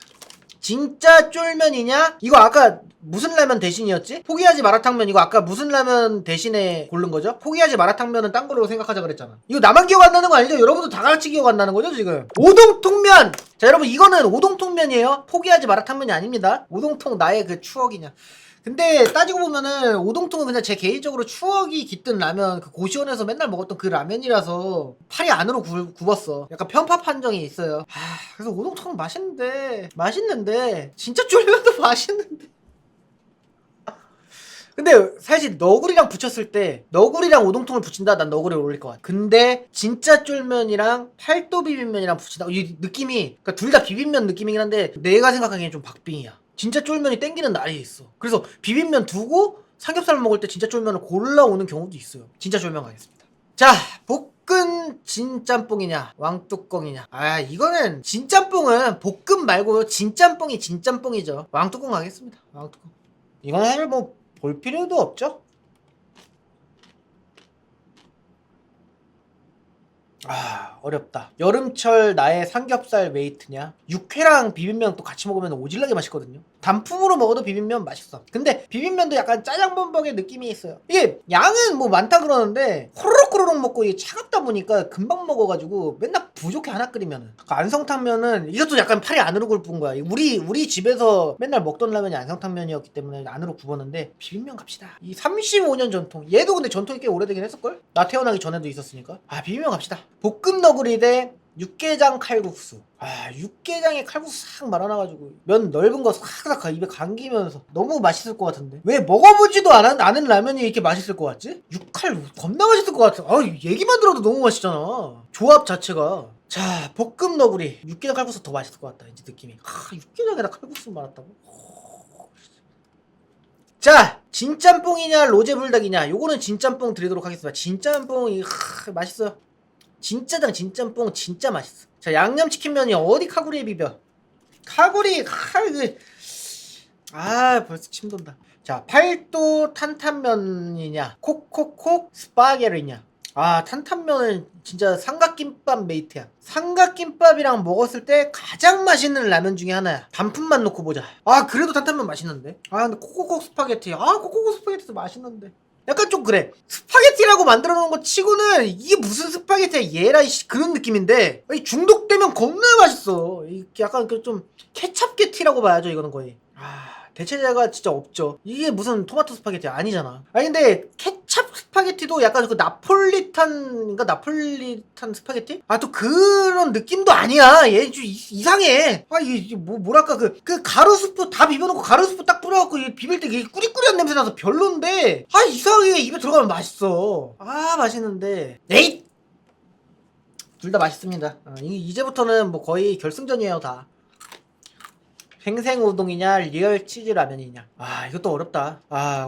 진짜 쫄면이냐? 이거 아까 무슨 라면 대신이었지? 포기하지 마라탕면. 이거 아까 무슨 라면 대신에 고른 거죠? 포기하지 마라탕면은 딴 거로 생각하자 그랬잖아. 이거 나만 기억 안 나는 거 아니죠? 여러분도 다 같이 기억 안 나는 거죠 지금? 오동통면! 자, 여러분 이거는 오동통면이에요. 포기하지 마라탕면이 아닙니다. 오동통 나의 그 추억이냐. 근데 따지고 보면은 오동통은 그냥 제 개인적으로 추억이 깃든 라면, 그 고시원에서 맨날 먹었던 그 라면이라서 팔이 안으로 굽었어. 약간 편파 판정이 있어요. 그래서 오동통은 맛있는데 진짜 쫄면도 맛있는데. 근데 사실 너구리랑 붙였을 때, 너구리랑 오동통을 붙인다? 난 너구리를 올릴 것 같아. 근데 진짜 쫄면이랑 팔도 비빔면이랑 붙인다? 이 느낌이, 그러니까 둘 다 비빔면 느낌이긴 한데 내가 생각하기엔 좀 박빙이야. 진짜 쫄면이 땡기는 날이 있어. 그래서 비빔면 두고 삼겹살 먹을 때 진짜 쫄면을 골라오는 경우도 있어요. 진짜 쫄면 가겠습니다. 자, 볶은 진짬뽕이냐 왕뚜껑이냐. 이거는 진짬뽕은 볶음 말고 진짬뽕이 진짬뽕이죠. 왕뚜껑 가겠습니다. 왕뚜껑. 이건 사실 뭐 볼 필요도 없죠. 어렵다. 여름철 나의 삼겹살 웨이트냐? 육회랑 비빔면 또 같이 먹으면 오질나게 맛있거든요. 단품으로 먹어도 비빔면 맛있어. 근데 비빔면도 약간 짜장범벅의 느낌이 있어요. 이게 양은 뭐 많다 그러는데 호로록 먹고 이게 차갑다 보니까 금방 먹어가지고 맨날 부족해 하나 끓이면은. 안성탕면은 이것도 약간 팔이 안으로 굽은 거야. 우리 집에서 맨날 먹던 라면이 안성탕면이었기 때문에 안으로 굽었는데 비빔면 갑시다. 이 35년 전통. 얘도 근데 전통이 꽤 오래되긴 했을걸? 나 태어나기 전에도 있었으니까. 비빔면 갑시다. 볶음 너구리 대 육개장 칼국수. 육개장에 칼국수 싹 말아놔가지고 면 넓은 거 싹싹 입에 감기면서 너무 맛있을 것 같은데 왜 먹어보지도 않은 라면이 이렇게 맛있을 것 같지? 육칼 겁나 맛있을 것 같아. 얘기만 들어도 너무 맛있잖아. 조합 자체가. 자, 볶음 너구리. 육개장 칼국수 더 맛있을 것 같다 이제 느낌이. 육개장에다 칼국수 말았다고? 자, 진짬뽕이냐 로제불닭이냐. 요거는 진짬뽕 드리도록 하겠습니다. 진짬뽕이 맛있어요. 진짜장 진짬뽕 진짜 맛있어. 자, 양념치킨면이 어디 카구리에 비벼. 카구리 벌써 침 돈다. 자, 팔도 탄탄면이냐 콕콕콕 스파게리냐. 탄탄면은 진짜 삼각김밥 메이트야. 삼각김밥이랑 먹었을 때 가장 맛있는 라면 중에 하나야. 단품만 놓고 보자. 그래도 탄탄면 맛있는데. 근데 콕콕콕 스파게티. 콕콕콕 스파게티도 맛있는데. 약간 좀 그래. 스파게티라고 만들어 놓은 거 치고는 이게 무슨 스파게티야 얘라 그런 느낌인데 중독되면 겁나 맛있어. 약간 그 좀 케찹게티라고 봐야죠 이거는 거의. 대체제가 진짜 없죠. 이게 무슨 토마토 스파게티 아니잖아. 근데 케찹 스파게티도 약간 그 나폴리탄 스파게티? 또 그런 느낌도 아니야. 얘 좀 이상해. 이게 뭐랄까 그 가루스프 다 비벼놓고 가루스프 딱 뿌려갖고 비빌 때 이게 꾸리꾸리한 냄새 나서 별론데 이상하게 입에 들어가면 맛있어. 맛있는데 에잇! 둘 다 맛있습니다. 이제부터는 뭐 거의 결승전이에요 다. 생생우동이냐 리얼 치즈라면이냐. 이것도 어렵다.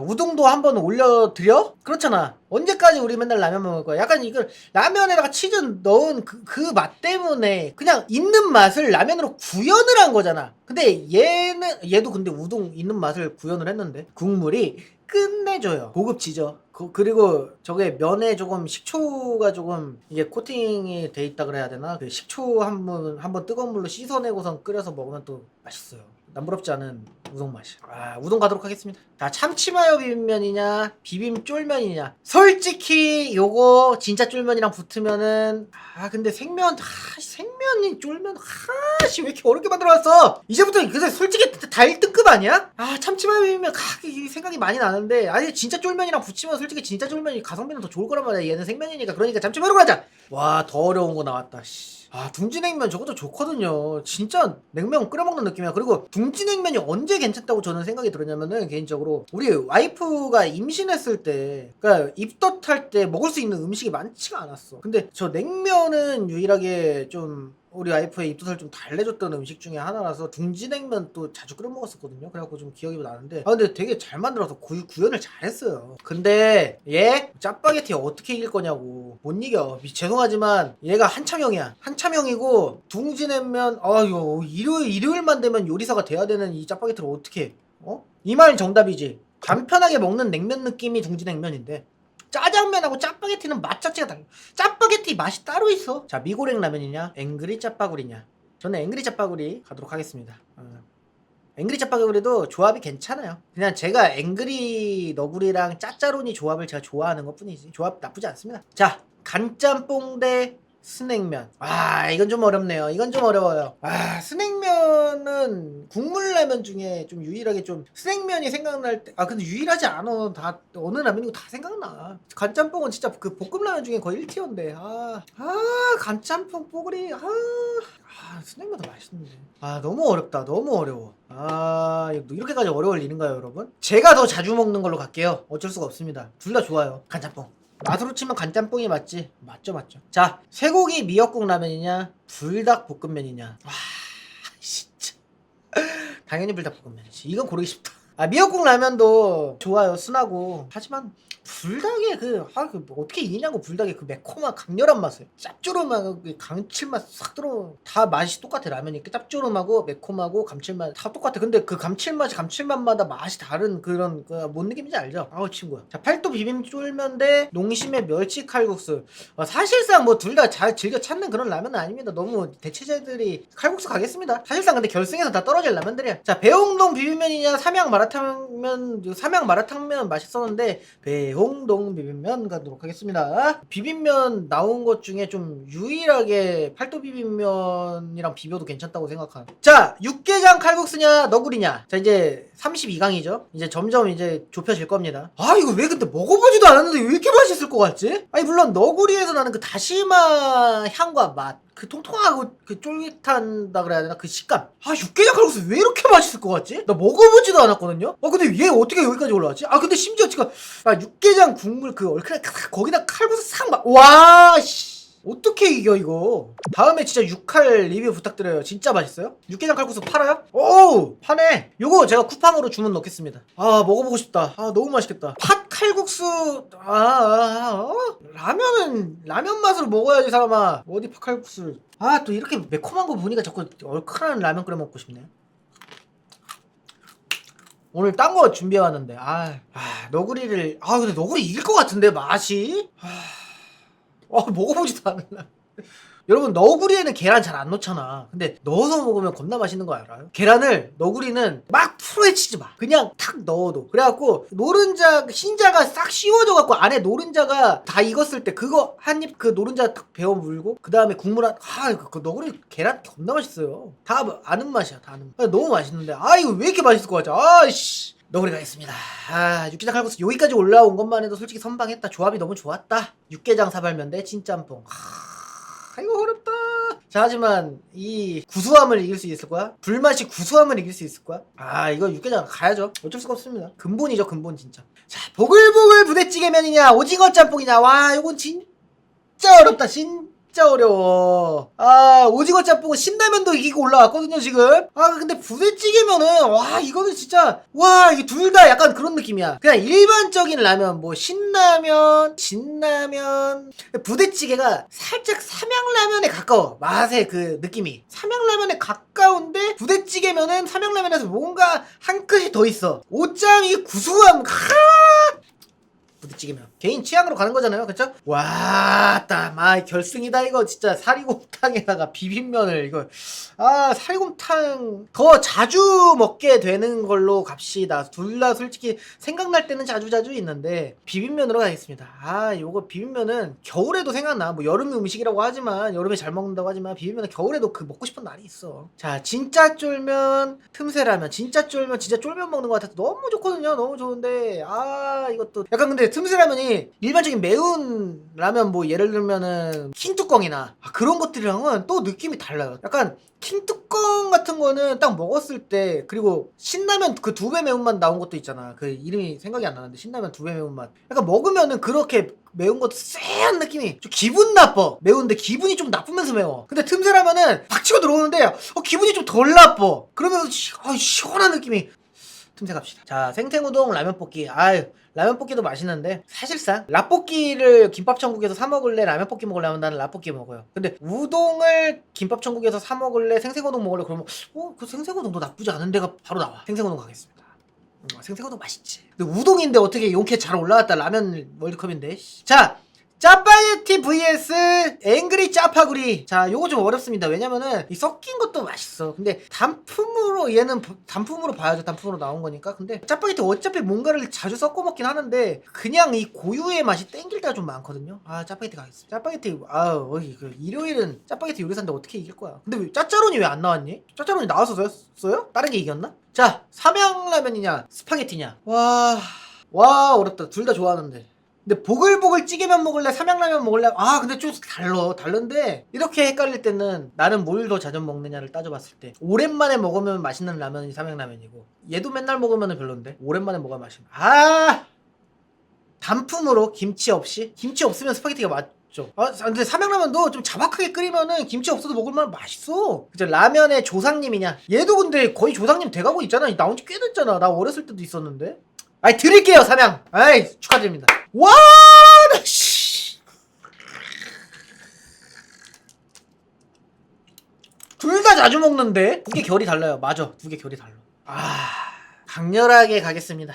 우동도 한번 올려드려? 그렇잖아. 언제까지 우리 맨날 라면 먹을 거야. 약간 이걸 라면에다가 치즈 넣은 그 맛 때문에 그냥 있는 맛을 라면으로 구현을 한 거잖아. 근데 얘도 근데 우동 있는 맛을 구현을 했는데 국물이 끝내줘요. 고급지죠. 그리고 저게 면에 조금 식초가 조금 이게 코팅이 돼 있다 그래야 되나? 그 식초 한번 뜨거운 물로 씻어내고선 끓여서 먹으면 또 맛있어요. 남부럽지 않은 우동 맛이. 우동 가도록 하겠습니다. 자, 참치마요 비빔면이냐 비빔 쫄면이냐. 솔직히 요거 진짜 쫄면이랑 붙으면은 근데 생면이 쫄면 왜 이렇게 어렵게 만들어놨어. 이제부터 그래서 솔직히 다 1등급 아니야? 참치마요 비빔면 생각이 많이 나는데 진짜 쫄면이랑 붙이면 솔직히 진짜 쫄면이 가성비는 더 좋을 거란 말이야. 얘는 생면이니까. 그러니까 참치마요로 가자. 더 어려운 거 나왔다. 둥지냉면 저것도 좋거든요. 진짜 냉면 끓여먹는 느낌이야. 그리고 둥지냉면이 언제 괜찮다고 저는 생각이 들었냐면은 개인적으로 우리 와이프가 임신했을 때 그러니까 입덧할 때 먹을 수 있는 음식이 많지가 않았어. 근데 저 냉면은 유일하게 좀 우리 와이프의 입덧을 좀 달래줬던 음식 중에 하나라서 둥지냉면 또 자주 끓여 먹었었거든요. 그래갖고 좀 기억이 나는데 근데 되게 잘 만들어서 구현을 잘했어요. 근데 얘 짜파게티 어떻게 이길 거냐고. 못 이겨. 죄송하지만 얘가 한참형이야. 한참형이고 둥지냉면 아유 일요일만 되면 요리사가 돼야 되는 이 짜파게티를 어떻게 해? 이 말 정답이지. 간편하게 먹는 냉면 느낌이 둥지냉면인데 짜장면하고 짜파게티는 맛 자체가 달라. 짜파게티 맛이 따로 있어. 자, 미고랭 라면이냐 앵그리 짜파구리냐. 저는 앵그리 짜파구리 가도록 하겠습니다. 앵그리 짜파구리도 조합이 괜찮아요. 그냥 제가 앵그리 너구리랑 짜짜로니 조합을 제가 좋아하는 것 뿐이지 조합 나쁘지 않습니다. 자, 간짬뽕 대 스낵면. 이건 좀 어렵네요. 이건 좀 어려워요. 스낵면은 국물라면 중에 좀 유일하게 좀 스낵면이 생각날 때 근데 유일하지 않아. 다 어느 라면이고 다 생각나. 간짬뽕은 진짜 그 볶음라면 중에 거의 1티어인데 간짬뽕 뽀글이 스낵면 더 맛있는데 너무 어렵다. 너무 어려워. 이렇게까지 어려울 일인가요, 여러분? 제가 더 자주 먹는 걸로 갈게요. 어쩔 수가 없습니다. 둘 다 좋아요. 간짬뽕. 맛으로 치면 간짬뽕이 맞지. 맞죠. 자, 쇠고기 미역국 라면이냐 불닭볶음면이냐. 진짜 당연히 불닭볶음면이지. 이건 고르기 쉽다. 미역국 라면도 좋아요. 순하고. 하지만 불닭의 어떻게 이기냐고. 불닭의 그 매콤한 강렬한 맛을 짭조름하고 감칠맛 싹 들어. 다 맛이 똑같아. 라면이 짭조름하고 매콤하고 감칠맛 다 똑같아. 근데 그 감칠맛마다 맛이 다른 그런 뭔 느낌인지 알죠? 친구야. 자, 팔도 비빔 쫄면 대 농심의 멸치 칼국수. 사실상 뭐 둘 다 잘 즐겨 찾는 그런 라면은 아닙니다. 너무 대체제들이 칼국수 가겠습니다. 사실상 근데 결승에서 다 떨어질 라면들이야. 자, 배홍동 비빔면이냐 삼양 마라탕면 맛있었는데 배홍동 비빔면 가도록 하겠습니다. 비빔면 나온 것 중에 좀 유일하게 팔도 비빔면이랑 비벼도 괜찮다고 생각한. 자, 육개장 칼국수냐 너구리냐. 자, 이제 32강이죠. 이제 점점 이제 좁혀질 겁니다. 이거 왜 근데 먹어보지도 않았는데 왜 이렇게 맛있을 것 같지? 물론 너구리에서 나는 그 다시마 향과 맛, 그 통통하고 그 쫄깃한다 그래야 되나? 그 식감. 육개장 칼국수 왜 이렇게 맛있을 것 같지? 나 먹어보지도 않았거든요? 근데 얘 어떻게 여기까지 올라왔지? 근데 심지어 지금 육개장 국물 그 얼큰한 거기다 칼국수 싹 씨. 어떻게 이겨 이거. 다음에 진짜 육칼 리뷰 부탁드려요. 진짜 맛있어요? 육개장 칼국수 팔아요? 오, 파네. 요거 제가 쿠팡으로 주문 넣겠습니다. 먹어보고 싶다. 너무 맛있겠다. 팥 칼국수. 라면 맛으로 먹어야지 사람아. 어디 팥 칼국수를. 또 이렇게 매콤한 거 보니까 자꾸 얼큰한 라면 끓여 먹고 싶네. 오늘 딴 거 준비해왔는데 너구리를 근데 너구리 이길 것 같은데 맛이. 먹어보지도 않았나. 여러분, 너구리에는 계란 잘 안 넣잖아. 근데 넣어서 먹으면 겁나 맛있는 거 알아요? 계란을 너구리는 막 풀어헤치지 마. 그냥 탁 넣어도. 그래갖고 노른자 흰자가 싹 씌워져갖고 안에 노른자가 다 익었을 때 그거 한 입 그 노른자 탁 베어 물고 그 다음에 국물 그 너구리 계란 겁나 맛있어요. 다 아는 맛이야. 다 아는 맛. 너무 맛있는데 이거 왜 이렇게 맛있을 것 같지? 너구리 가겠습니다. 육개장 칼국수 여기까지 올라온 것만 해도 솔직히 선방했다. 조합이 너무 좋았다. 육개장 사발면 대 진짬뽕. 이거 어렵다. 자, 하지만 이 구수함을 이길 수 있을 거야? 불맛이 구수함을 이길 수 있을 거야? 이거 육개장 가야죠. 어쩔 수가 없습니다. 근본이죠, 근본 진짜. 자, 보글보글 부대찌개면이냐 오징어 짬뽕이냐. 이건 진짜 어렵다. 진짜 어려워. 오징어 짬뽕은 신라면도 이기고 올라왔거든요 지금. 근데 부대찌개면은 이거는 진짜 이게 둘 다 약간 그런 느낌이야. 그냥 일반적인 라면 뭐 신라면 진라면. 부대찌개가 살짝 삼양라면에 가까워. 맛의 그 느낌이 삼양라면에 가까운데 부대찌개면은 삼양라면에서 뭔가 한 끗이 더 있어. 오짬 이 구수함. 부대찌개면 개인 취향으로 가는 거잖아요. 그쵸? 왔다 결승이다 이거. 진짜 사리곰탕에다가 비빔면을 이거 사리곰탕 더 자주 먹게 되는 걸로 갑시다. 둘 다 솔직히 생각날 때는 자주 있는데 비빔면으로 가겠습니다. 요거 비빔면은 겨울에도 생각나. 뭐 여름 음식이라고 하지만 여름에 잘 먹는다고 하지만 비빔면은 겨울에도 그 먹고 싶은 날이 있어. 자, 진짜 쫄면 틈새라면. 진짜 쫄면 먹는 것 같아서 너무 좋거든요. 너무 좋은데 이것도 약간 근데 틈새 라면이 일반적인 매운 라면 뭐 예를 들면은 킹뚜껑이나 그런 것들이랑은 또 느낌이 달라요. 약간 킹뚜껑 같은 거는 딱 먹었을 때, 그리고 신라면 그 2배 매운맛 나온 것도 있잖아. 그 이름이 생각이 안 나는데 신라면 2배 매운맛. 약간 먹으면은 그렇게 매운 것도 쎄한 느낌이 좀 기분 나빠. 매운데 기분이 좀 나쁘면서 매워. 근데 틈새 라면은 팍 치고 들어오는데 기분이 좀 덜 나빠. 그러면서 시원한 느낌이. 틈새 갑시다. 자, 생생우동 라면 볶기. 아유, 라면 볶기도 맛있는데 사실상 라볶이를 김밥 천국에서 사 먹을래, 라면 볶기 먹을래 하면 나는 라볶이 먹어요. 근데 우동을 김밥 천국에서 사 먹을래, 생생우동 먹을래 그러면 그 생생우동도 나쁘지 않은 데가 바로 나와. 생생우동 가겠습니다. 생생우동 맛있지. 근데 우동인데 어떻게 용케 잘 올라왔다. 라면 월드컵인데. 자, 짜파게티 vs 앵그리 짜파구리. 자, 요거 좀 어렵습니다. 왜냐면은 이 섞인 것도 맛있어. 근데 단품으로, 얘는 단품으로 봐야죠. 단품으로 나온 거니까. 근데 짜파게티 어차피 뭔가를 자주 섞어 먹긴 하는데 그냥 이 고유의 맛이 땡길 때가 좀 많거든요. 짜파게티 가겠습니다. 짜파게티. 일요일은 짜파게티 요리사인데 어떻게 이길 거야. 근데 왜 짜짜로니 왜 안 나왔니? 짜짜로니 나왔었어요? 다른 게 이겼나? 자, 삼양라면이냐 스파게티냐. 와 어렵다. 둘 다 좋아하는데. 근데 보글보글 찌개면 먹을래, 삼양라면 먹을래? 근데 좀 다른데 이렇게 헷갈릴 때는 나는 뭘 더 자주 먹느냐를 따져봤을 때 오랜만에 먹으면 맛있는 라면이 삼양라면이고, 얘도 맨날 먹으면 별론데 오랜만에 먹어야 맛있는. 단품으로 김치 없으면 스파게티가 맞죠. 근데 삼양라면도 좀 자박하게 끓이면은 김치 없어도 먹을만 맛있어. 그죠? 라면의 조상님이냐, 얘도 근데 거의 조상님 돼가고 있잖아. 나온 지 꽤 됐잖아. 나 어렸을 때도 있었는데. 드릴게요 삼양. 축하드립니다. 와, 나 씨. 둘 다 자주 먹는데 두 개 결이 달라요. 맞아, 두 개 결이 달라. 강렬하게 가겠습니다.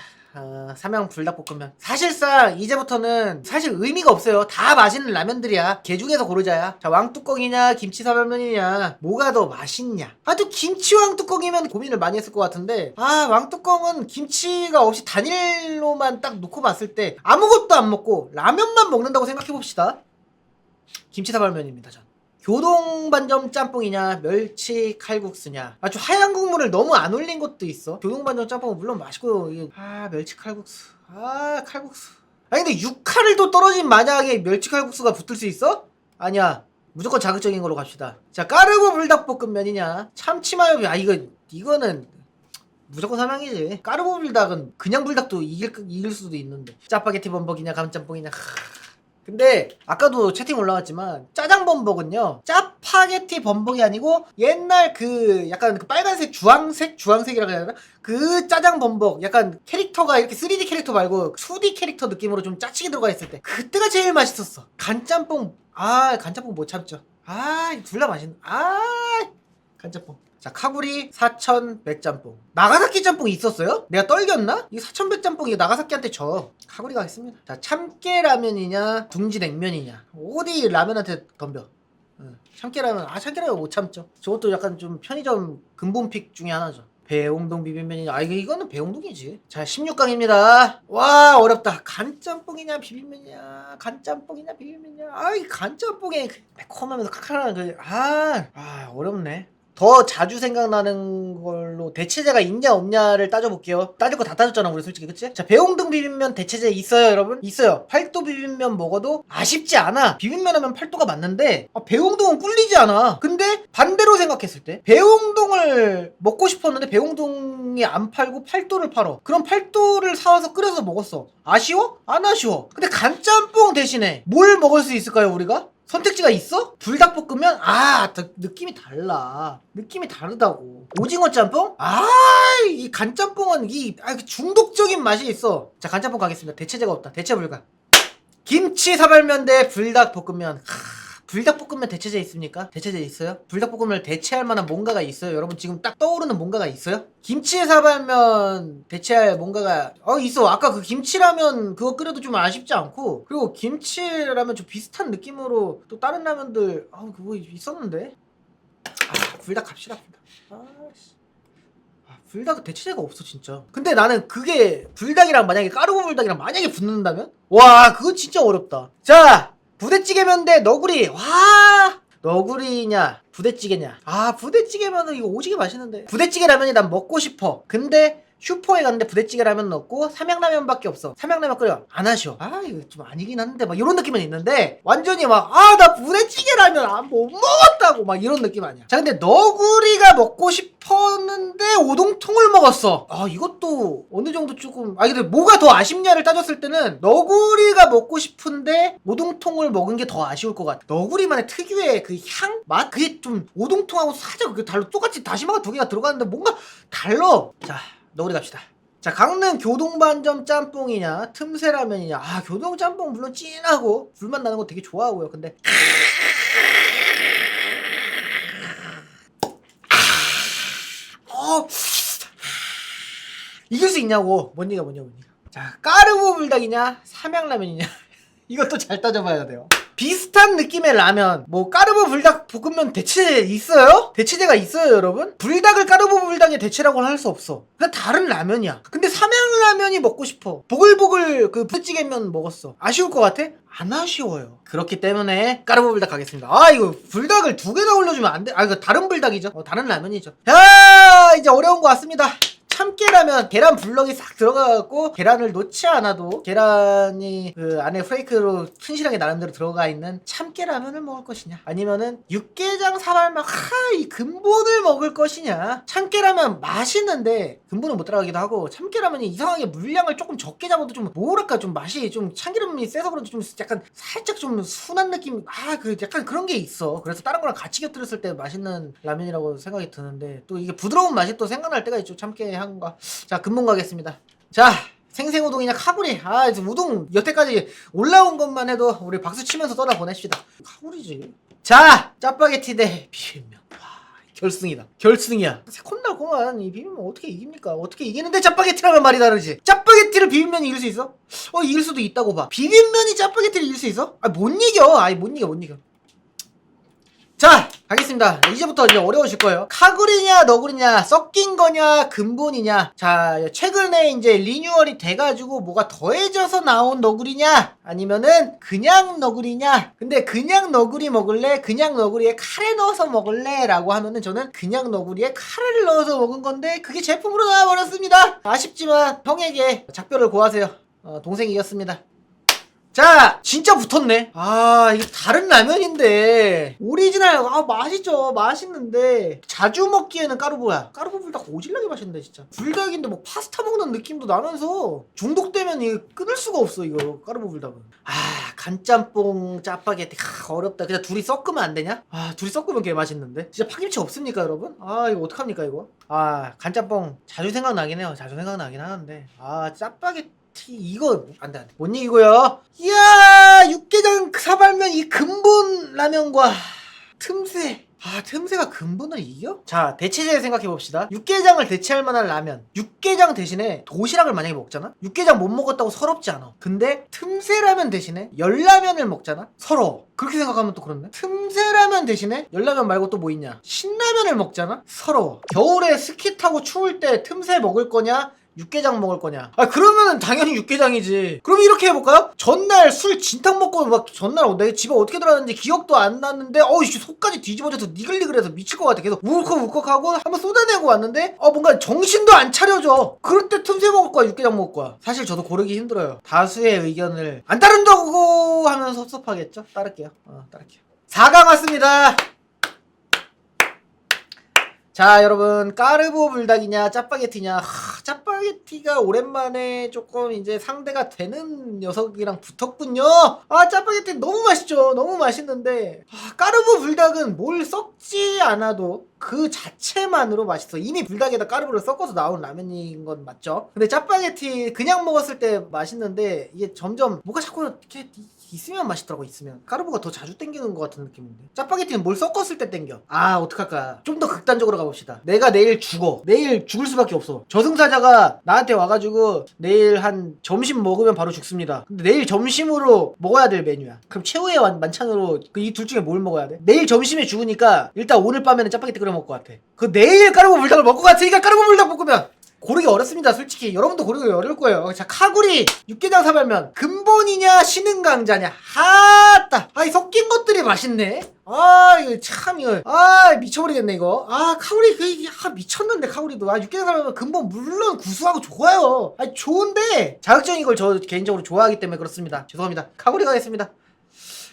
삼양 불닭볶음면. 사실상 이제부터는 사실 의미가 없어요. 다 맛있는 라면들이야. 개 중에서 고르자야. 자, 왕뚜껑이냐 김치사발면이냐 뭐가 더 맛있냐. 또 김치 왕뚜껑이면 고민을 많이 했을 것 같은데, 왕뚜껑은 김치가 없이 단일로만 딱 놓고 봤을 때 아무것도 안 먹고 라면만 먹는다고 생각해봅시다. 김치사발면입니다. 전 교동반점 짬뽕이냐 멸치 칼국수냐. 좀 하얀 국물을 너무 안 올린 것도 있어. 교동반점 짬뽕은 물론 맛있고, 멸치 칼국수. 칼국수. 근데 육칼을 또 떨어진 만약에 멸치 칼국수가 붙을 수 있어? 아니야. 무조건 자극적인 걸로 갑시다. 자, 까르보 불닭볶음면이냐 참치마요. 이거는 무조건 삼양이지. 까르보 불닭은 그냥 불닭도 이길 수도 있는데. 짜파게티 범벅이냐 감짬뽕이냐. 근데 아까도 채팅 올라왔지만 짜장 범벅은요, 짜파게티 범벅이 아니고 옛날 약간 빨간색 주황색이라고 해야 되나? 그 짜장 범벅, 약간 캐릭터가 이렇게 3D 캐릭터 말고 2D 캐릭터 느낌으로 좀 짜치게 들어가 있을 때 그때가 제일 맛있었어. 간짬뽕. 간짬뽕 못 참죠. 둘 다 맛있는. 간짬뽕. 자, 카구리 사천 백짬뽕. 나가사키 짬뽕이 있었어요? 내가 떨겼나? 이 사천 백짬뽕이 나가사키한테 져. 카구리 가겠습니다. 자, 참깨라면이냐 둥지냉면이냐. 어디 라면한테 덤벼. 참깨라면. 참깨라면 못 참죠. 저것도 약간 좀 편의점 근본픽 중에 하나죠. 배홍동 비빔면이냐. 이거는 배홍동이지. 자, 16강입니다. 와, 어렵다. 간짬뽕이냐 비빔면이냐. 간짬뽕이냐 비빔면이냐. 이 간짬뽕에 매콤하면서 칼칼한 어렵네. 더 자주 생각나는 걸로 대체제가 있냐 없냐를 따져볼게요. 따질 거 다 따졌잖아 우리 솔직히. 그치? 자, 배홍등 비빔면 대체제 있어요 여러분? 있어요. 팔도 비빔면 먹어도 아쉽지 않아. 비빔면 하면 팔도가 맞는데 배홍동은 꿀리지 않아. 근데 반대로 생각했을 때 배홍동을 먹고 싶었는데 배홍동이 안 팔고 팔도를 팔어. 그럼 팔도를 사와서 끓여서 먹었어. 아쉬워? 안 아쉬워. 근데 간짬뽕 대신에 뭘 먹을 수 있을까요 우리가? 선택지가 있어? 불닭볶음면? 느낌이 달라. 느낌이 다르다고. 오징어 짬뽕? 이 간짬뽕은 중독적인 맛이 있어. 자, 간짬뽕 가겠습니다. 대체제가 없다. 대체 불가. 김치 사발면 대 불닭볶음면. 불닭볶음면 대체제 있습니까? 대체제 있어요? 불닭볶음면을 대체할 만한 뭔가가 있어요? 여러분 지금 딱 떠오르는 뭔가가 있어요? 김치 사발면 대체할 뭔가가 있어. 아까 그 김치라면 그거 끓여도 좀 아쉽지 않고, 그리고 김치라면 좀 비슷한 느낌으로 또 다른 라면들 그거 있었는데. 불닭 갑시다. 불닭은 대체제가 없어 진짜. 근데 나는 그게 불닭이랑 만약에 까르보 불닭이랑 만약에 붙는다면? 와, 그거 진짜 어렵다. 자, 부대찌개면 대 너구리. 너구리냐 부대찌개냐. 부대찌개면은 이거 오지게 맛있는데. 부대찌개 라면이 난 먹고 싶어. 근데 슈퍼에 갔는데 부대찌개 라면 넣고 삼양라면밖에 없어. 삼양라면 끓여. 안 하셔. 아 이거 좀 아니긴 한데 막 이런 느낌은 있는데 완전히 막 아 나 부대찌개 라면 못 먹었다고 막 이런 느낌 아니야. 자 근데 너구리가 먹고 싶었는데 오동통을 먹었어. 아 이것도 어느 정도 조금 근데 뭐가 더 아쉽냐를 따졌을 때는 너구리가 먹고 싶은데 오동통을 먹은 게 더 아쉬울 것 같아. 너구리만의 특유의 그 향? 맛? 그게 좀 오동통하고 살짝 그 달라. 똑같이 다시마가 두 개가 들어가는데 뭔가 달라. 자 너구리 갑시다. 자 강릉 교동반점 짬뽕이냐 틈새라면이냐. 아 교동 짬뽕 물론 찐하고 불맛 나는 거 되게 좋아하고요. 근데 이길 수 있냐고. 뭔 얘기야. 자 까르보 불닭이냐 삼양라면이냐. 이것도 잘 따져봐야 돼요. 비슷한 느낌의 라면 뭐 까르보 불닭 볶음면 대체 있어요? 대체제가 있어요 여러분? 불닭을 까르보 불닭의 대체라고는 할 수 없어. 그냥 다른 라면이야. 근데 삼양라면이 먹고 싶어. 보글보글 그 부찌개면 먹었어. 아쉬울 것 같아? 안 아쉬워요. 그렇기 때문에 까르보 불닭 가겠습니다. 아 이거 불닭을 두 개나 올려주면 안 돼. 아 이거 다른 불닭이죠. 다른 라면이죠. 자 이제 어려운 거 왔습니다. 참깨라면 계란 블럭이 싹 들어가갖고 계란을 놓지 않아도 계란이 그 안에 프레이크로 튼실하게 나름대로 들어가 있는 참깨라면을 먹을 것이냐 아니면은 육개장 사발면 이 근본을 먹을 것이냐. 참깨라면 맛있는데 근본은 못 따라가기도 하고 참깨라면이 이상하게 물량을 조금 적게 잡아도 좀 뭐랄까 좀 맛이 좀 참기름이 세서 그런지 좀 약간 살짝 좀 순한 느낌 그 약간 그런 게 있어. 그래서 다른 거랑 같이 곁들였을 때 맛있는 라면이라고 생각이 드는데 또 이게 부드러운 맛이 또 생각날 때가 있죠. 참깨 향과. 자 근본 가겠습니다. 자 생생우동이냐 카구리. 우동 여태까지 올라온 것만 해도 우리 박수 치면서 떠나보냅시다. 카구리지. 자 짜파게티 대 비빔면. 결승이다. 결승이야. 새콤달콤한 이 비빔면 어떻게 이깁니까? 어떻게 이기는데 짜파게티라면 말이 다르지. 짜파게티를 비빔면이 이길 수 있어? 이길 수도 있다고 봐. 비빔면이 짜파게티를 이길 수 있어? 못 이겨. 못 이겨. 자 가겠습니다. 이제부터 이제 어려우실 거예요. 카구리냐 너구리냐 섞인 거냐 근본이냐. 자 최근에 이제 리뉴얼이 돼가지고 뭐가 더해져서 나온 너구리냐 아니면은 그냥 너구리냐. 근데 그냥 너구리 먹을래 그냥 너구리에 카레 넣어서 먹을래 라고 하면은 저는 그냥 너구리에 카레를 넣어서 먹은 건데 그게 제품으로 나와버렸습니다. 아쉽지만 형에게 작별을 고하세요. 동생이 이겼습니다. 자 진짜 붙었네. 이거 다른 라면인데 오리지널 맛있죠. 맛있는데 자주 먹기에는 까르보야. 까르보 불닭 오질나게 맛있는데 진짜. 불닭인데 뭐 파스타 먹는 느낌도 나면서 중독되면 이거 끊을 수가 없어. 이거 까르보 불닭은. 간짬뽕 짜파게티 어렵다. 그냥 둘이 섞으면 안 되냐? 둘이 섞으면 꽤 맛있는데. 진짜 파김치 없습니까 여러분? 이거 어떡합니까 이거? 간짬뽕 자주 생각나긴 해요. 자주 생각나긴 하는데 짜파게티 이거 안돼 못 이기고요. 이야 육개장 사발면 이 근본 라면과 틈새. 틈새가 근본을 이겨? 자 대체제 생각해봅시다. 육개장을 대체할 만한 라면. 육개장 대신에 도시락을 만약에 먹잖아? 육개장 못 먹었다고 서럽지 않아. 근데 틈새라면 대신에 열라면을 먹잖아? 서러워. 그렇게 생각하면 또 그렇네. 틈새라면 대신에 열라면 말고 또 뭐 있냐? 신라면을 먹잖아? 서러워. 겨울에 스키 타고 추울 때 틈새 먹을 거냐? 육개장 먹을 거냐? 그러면은 당연히 육개장이지. 그럼 이렇게 해볼까요? 전날 술 진탕 먹고 막 전날 내 집에 어떻게 들어갔는지 기억도 안 났는데 속까지 뒤집어져서 니글니글해서 미칠 것 같아. 계속 울컥울컥하고 한번 쏟아내고 왔는데 뭔가 정신도 안 차려져. 그럴 때 틈새 먹을 거야 육개장 먹을 거야. 사실 저도 고르기 힘들어요. 다수의 의견을 안 따른다고 하면 섭섭하겠죠? 따를게요. 따를게요. 4강 왔습니다. 자 여러분 까르보 불닭이냐 짜파게티냐. 짜파게티가 오랜만에 조금 이제 상대가 되는 녀석이랑 붙었군요. 짜파게티 너무 맛있죠. 너무 맛있는데 까르보 불닭은 뭘 섞지 않아도 그 자체만으로 맛있어. 이미 불닭에다 까르보를 섞어서 나온 라면인 건 맞죠. 근데 짜파게티 그냥 먹었을 때 맛있는데 이게 점점 뭐가 자꾸 이렇게 있으면 맛있더라고. 있으면 까르보가 더 자주 땡기는 것 같은 느낌인데 짜파게티는 뭘 섞었을 때 땡겨. 어떡할까. 좀 더 극단적으로 가봅시다. 내가 내일 죽어. 내일 죽을 수밖에 없어. 저승사자가 나한테 와가지고 내일 한 점심 먹으면 바로 죽습니다. 근데 내일 점심으로 먹어야 될 메뉴야. 그럼 최후의 만찬으로 이 둘 중에 뭘 먹어야 돼? 내일 점심에 죽으니까 일단 오늘 밤에는 짜파게티 끓여 먹을 것 같아. 내일 까르보 불닭을 먹을 것 같으니까 까르보 불닭 볶으면 고르기 어렵습니다. 솔직히 여러분도 고르기 어려울 거예요. 자, 카구리 육개장 사발면 근본이냐 신흥강자냐. 하따 이 섞인 것들이 맛있네. 이거 참 이거 미쳐버리겠네 이거. 카구리 미쳤는데 카구리도. 육개장 사발면 근본 물론 구수하고 좋아요. 좋은데 자극적인 걸 저 개인적으로 좋아하기 때문에 그렇습니다. 죄송합니다. 카구리 가겠습니다.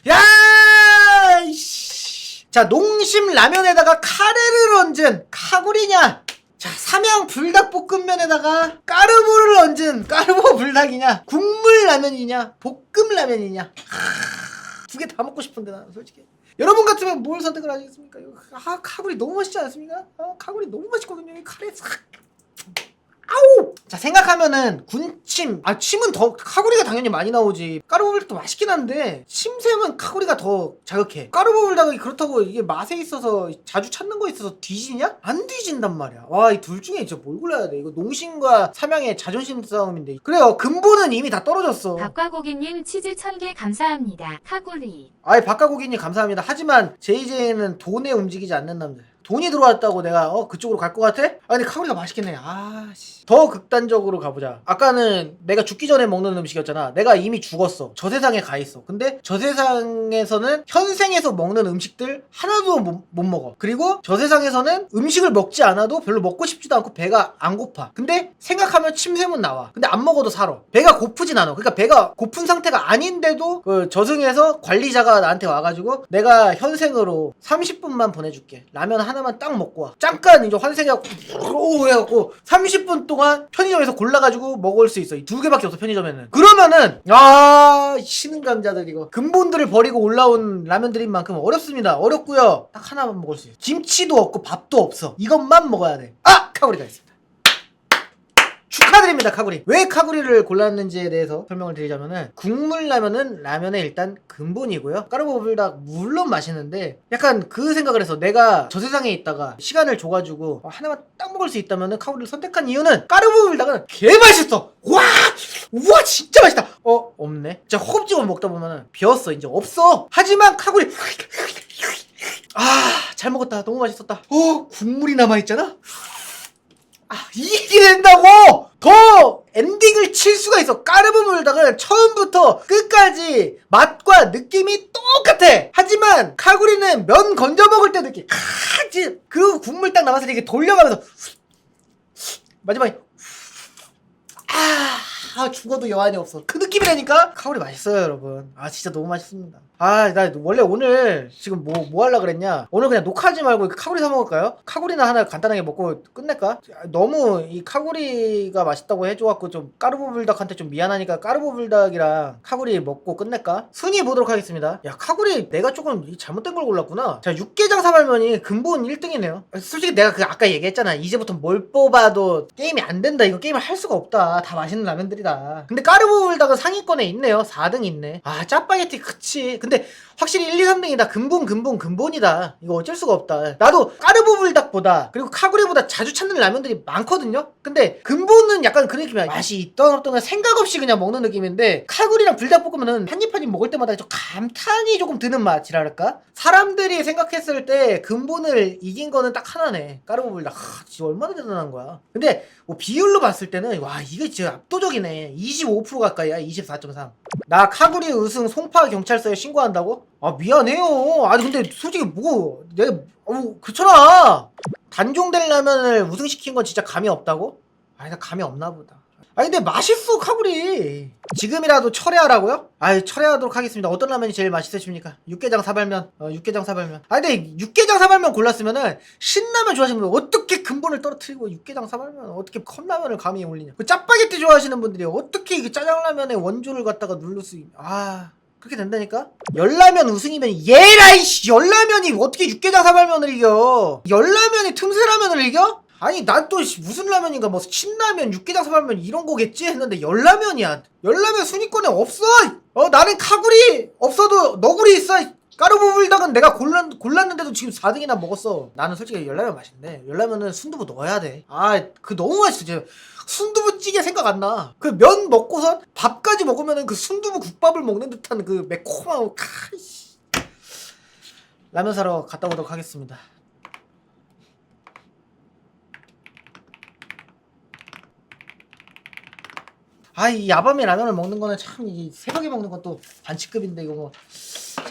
야 이씨. 자, 농심 라면에다가 카레를 얹은 카구리냐, 자, 삼양 불닭볶음면에다가 까르보를 얹은 까르보 불닭이냐, 국물 라면이냐, 볶음 라면이냐. 두 개 다 먹고 싶은데 나는 솔직히. 여러분 같으면 뭘 선택을 하시겠습니까? 카구리 너무 맛있지 않습니까? 카구리 너무 맛있거든요. 이 카레 싹. 아우! 자, 생각하면은 군침. 침은 더 카구리가 당연히 많이 나오지. 까르보불닭도 맛있긴 한데 침샘은 카구리가 더 자극해. 까르보불닭이 그렇다고 이게 맛에 있어서 자주 찾는 거에 있어서 뒤지냐? 안 뒤진단 말이야. 이 둘 중에 진짜 뭘 골라야 돼? 이거 농심과 삼양의 자존심 싸움인데. 그래요. 근본은 이미 다 떨어졌어. 박과고기님 치즈 1000개 감사합니다. 카구리. 박가고기님 감사합니다. 하지만 JJ는 돈에 움직이지 않는 남자. 돈이 들어왔다고 내가 그쪽으로 갈 것 같아? 근데 카구리가 맛있겠네. 더 극단적으로 가보자. 아까는 내가 죽기 전에 먹는 음식이었잖아. 내가 이미 죽었어. 저 세상에 가 있어. 근데 저 세상에서는 현생에서 먹는 음식들 하나도 못 먹어. 그리고 저 세상에서는 음식을 먹지 않아도 별로 먹고 싶지도 않고 배가 안 고파. 근데 생각하면 침샘은 나와. 근데 안 먹어도 살아. 배가 고프진 않아. 그러니까 배가 고픈 상태가 아닌데도 그 저승에서 관리자가 나한테 와가지고 내가 현생으로 30분만 보내줄게. 라면 하나만 딱 먹고 와. 잠깐 이제 환생해갖고 해갖고 30분 동안 편의점에서 골라가지고 먹을 수 있어. 이 두 개밖에 없어 편의점에는. 그러면은 신흥감자들 이거 근본들을 버리고 올라온 라면들인 만큼 어렵습니다. 어렵고요. 딱 하나만 먹을 수 있어. 김치도 없고 밥도 없어. 이것만 먹어야 돼. 카구리가 있습니다. 축하드립니다. 카구리. 왜 카구리를 골랐는지에 대해서 설명을 드리자면은 국물 라면은 라면의 일단 근본이고요. 까르보불닭 물론 맛있는데 약간 그 생각을 해서 내가 저 세상에 있다가 시간을 줘가지고 하나만 딱 먹을 수 있다면은 카구리를 선택한 이유는 까르보불닭은 개 맛있어. 우와 진짜 맛있다. 없네. 진짜 허겁지겁 먹다 보면은 비었어. 이제 없어. 하지만 카구리 잘 먹었다. 너무 맛있었다. 국물이 남아있잖아. 이게 된다고! 더 엔딩을 칠 수가 있어. 까르보불닭은 처음부터 끝까지 맛과 느낌이 똑같아. 하지만 카구리는 면 건져 먹을 때 느낌 그 국물 딱 남았을 때 이렇게 돌려가면서 마지막에 죽어도 여한이 없어. 그 느낌이라니까. 카구리 맛있어요 여러분. 진짜 너무 맛있습니다. 나 원래 오늘 지금 뭐 하려고 그랬냐. 오늘 그냥 녹화하지 말고 카구리 사 먹을까요? 카구리나 하나 간단하게 먹고 끝낼까? 너무 이 카구리가 맛있다고 해줘갖고 좀 까르보불닭한테 좀 미안하니까 까르보불닭이랑 카구리 먹고 끝낼까? 순위 보도록 하겠습니다. 카구리 내가 조금 잘못된 걸 골랐구나. 자, 육개장 사발면이 근본 1등이네요 솔직히 내가 아까 얘기했잖아. 이제부터 뭘 뽑아도 게임이 안 된다. 이거 게임을 할 수가 없다. 다 맛있는 라면들이다. 근데 까르보불닭은 상위권에 있네요. 4등 있네. 짜파게티 그치. 근데 확실히 1, 2, 3등이다. 근본이다. 이거 어쩔 수가 없다. 나도 까르보불닭보다 그리고 카구리보다 자주 찾는 라면들이 많거든요. 근데 근본은 약간 그 느낌이야. 맛이 있던 없던 생각 없이 그냥 먹는 느낌인데 카구리랑 불닭볶음면은 한 입 한 입 먹을 때마다 좀 감탄이 조금 드는 맛이랄까? 사람들이 생각했을 때 근본을 이긴 거는 딱 하나네. 까르보불닭. 진짜 얼마나 대단한 거야. 근데 뭐 비율로 봤을 때는 이게 진짜 압도적이네. 25% 가까이야. 24.3. 나 카구리 우승 송파 경찰서에 신고한다고? 미안해요. 근데 솔직히 내가 그렇잖아. 단종된 라면을 우승시킨 건 진짜 감이 없다고? 나 감이 없나 보다. 근데 맛있어 카구리. 지금이라도 철회하라고요? 철회하도록 하겠습니다. 어떤 라면이 제일 맛있으십니까? 육개장 사발면. 육개장 사발면. 근데 육개장 사발면 골랐으면은 신라면 좋아하시는 분들 어떻게 근본을 떨어뜨리고 육개장 사발면 어떻게 컵라면을 감히 올리냐. 짜파게티 좋아하시는 분들이 어떻게 이 짜장라면의 원조를 갖다가 누를 수 그렇게 된다니까? 열라면 우승이면 예라이씨. 열라면이 어떻게 육개장 사발면을 이겨? 열라면이 틈새라면을 이겨? 난 또 무슨 라면인가 뭐 신라면 육개장 사발면 이런 거겠지 했는데 열라면이야. 열라면 순위권에 없어. 나는 카구리 없어도 너구리 있어. 까르보불닭은 내가 골랐는데도 지금 4등이나 먹었어. 나는 솔직히 열라면 맛있는데 열라면은 순두부 넣어야 돼. 그 너무 맛있어. 진짜 순두부찌개 생각 안 나. 그 면 먹고선 밥까지 먹으면은 그 순두부 국밥을 먹는 듯한 그 매콤한 라면 사러 갔다 오도록 하겠습니다. 아, 이 야밤에 라면을 먹는 거는 참, 이 새벽에 먹는 것도 반칙급인데, 이거 뭐. 자,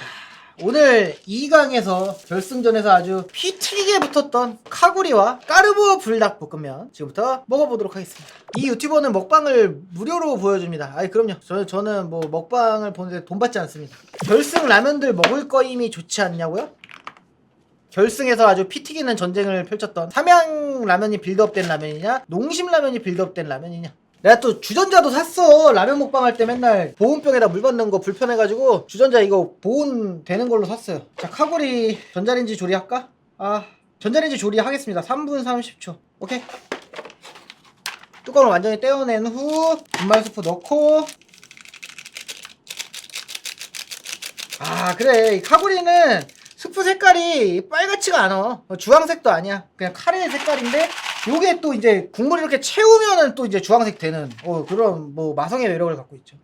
오늘 2강에서 결승전에서 아주 피 튀기게 붙었던 카구리와 까르보 불닭볶음면 지금부터 먹어보도록 하겠습니다. 이 유튜버는 먹방을 무료로 보여줍니다. 아이, 그럼요. 저는 뭐 먹방을 보는데 돈 받지 않습니다. 결승 라면들 먹을 거임이 좋지 않냐고요? 결승에서 아주 피 튀기는 전쟁을 펼쳤던 삼양 라면이 빌드업된 라면이냐, 농심 라면이 빌드업된 라면이냐. 내가 또 주전자도 샀어. 라면 먹방 할 때 맨날 보온병에다 물 받는 거 불편해가지고 주전자 이거 보온 되는 걸로 샀어요. 자, 카구리 전자레인지 조리할까? 아, 전자레인지 조리하겠습니다. 3분 30초. 오케이. 뚜껑을 완전히 떼어낸 후 분말 스프 넣고. 아, 그래. 이 카구리는 스프 색깔이 빨갛지가 않아. 주황색도 아니야. 그냥 카레 색깔인데 요게 또 이제 국물 이렇게 채우면은 또 이제 주황색 되는 그런 뭐 마성의 매력을 갖고 있죠.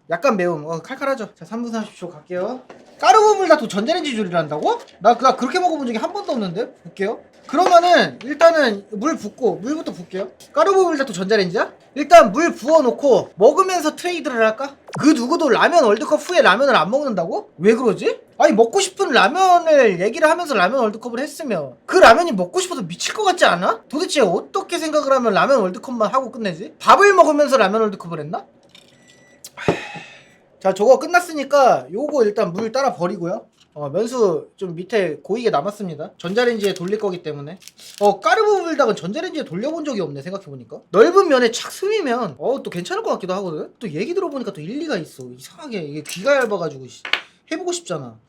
약간 매움. 칼칼하죠. 자, 3분 30초 갈게요. 까르보 불닭도 전자레인지 조리를 한다고? 나 그렇게 먹어본 적이 한 번도 없는데? 볼게요. 그러면은 일단은 물부터 붓게요. 까르보 불닭도 전자레인지야? 일단 물 부어놓고 먹으면서 트레이드를 할까? 그 누구도 라면 월드컵 후에 라면을 안 먹는다고? 왜 그러지? 아니, 먹고 싶은 라면을 얘기를 하면서 라면 월드컵을 했으면 그 라면이 먹고 싶어서 미칠 것 같지 않아? 도대체 어떻게 생각을 하면 라면 월드컵만 하고 끝내지? 밥을 먹으면서 라면 월드컵을 했나? 자, 저거 끝났으니까 요거 일단 물 따라 버리고요. 면수 좀 밑에 고이게 남았습니다. 전자레인지에 돌릴 거기 때문에. 까르보 불닭은 전자레인지에 돌려본 적이 없네, 생각해보니까. 넓은 면에 착 스미면 또 괜찮을 것 같기도 하거든. 또 얘기 들어보니까 또 일리가 있어. 이상하게 이게 귀가 얇아가지고 해보고 싶잖아.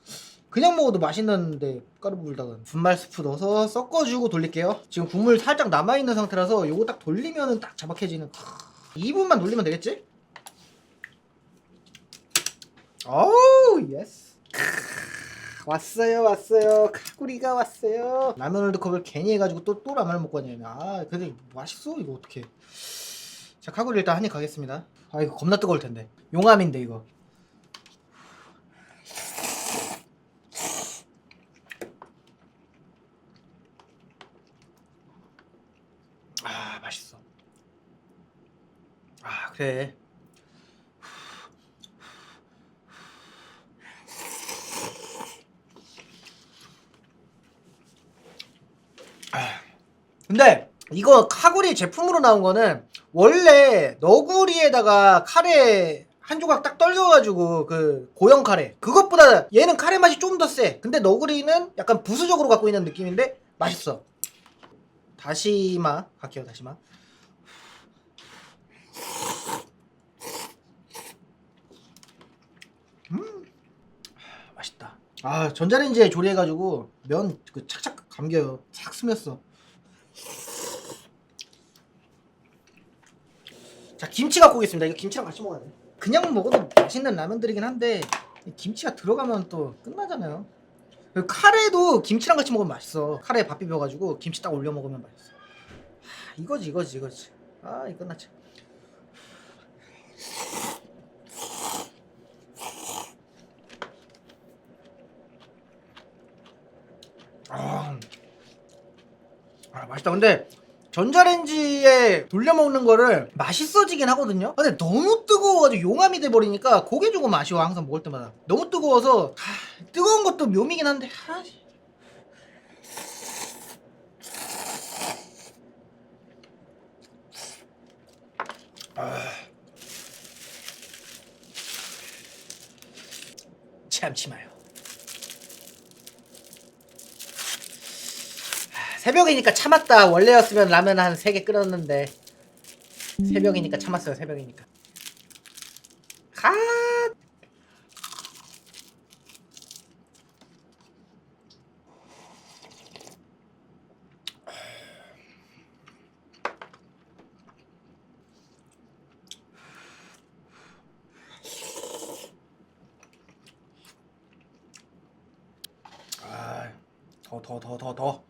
그냥 먹어도 맛있는데 까르보 불닭은. 분말 스프 넣어서 섞어주고 돌릴게요. 지금 국물 살짝 남아있는 상태라서 요거 딱 돌리면은 딱 자박해지는. 2분만 돌리면 되겠지? 오우, 예스. 왔어요. 카구리가 왔어요. 라면 월드컵을 괜히 해가지고 또 라면을 먹고 왔냐면. 근데 맛있어 이거 어떡해. 자, 카구리 일단 한입 가겠습니다. 이거 겁나 뜨거울 텐데. 용암인데 이거. 맛있어. 그래. 근데 이거 카구리 제품으로 나온 거는 원래 너구리에다가 카레 한 조각 딱 떨궈가지고 그 고형 카레 그것보다 얘는 카레 맛이 좀 더 세. 근데 너구리는 약간 부수적으로 갖고 있는 느낌인데 맛있어. 다시마 갈게요. 다시마. 맛있다. 전자레인지에 조리해가지고 면 그 착착 감겨요. 싹 스몄어. 자, 김치 갖고 오겠습니다. 이거 김치랑 같이 먹어야 돼. 그냥 먹어도 맛있는 라면들이긴 한데 김치가 들어가면 또 끝나잖아요. 그리고 카레도 김치랑 같이 먹으면 맛있어. 카레에 밥 비벼가지고 김치 딱 올려 먹으면 맛있어. 이거지. 이거 끝났지. 맛있다. 근데 전자레인지에 돌려 먹는 거를 맛있어지긴 하거든요. 근데 너무 뜨거워가지고 용암이 돼버리니까 그게 조금 아쉬워. 항상 먹을 때마다 너무 뜨거워서. 뜨거운 것도 묘미긴 한데. 참지 마요. 새벽이니까 참았다. 원래였으면 라면 한 3개 끓였는데 새벽이니까 참았어요. 새벽이니까. 더.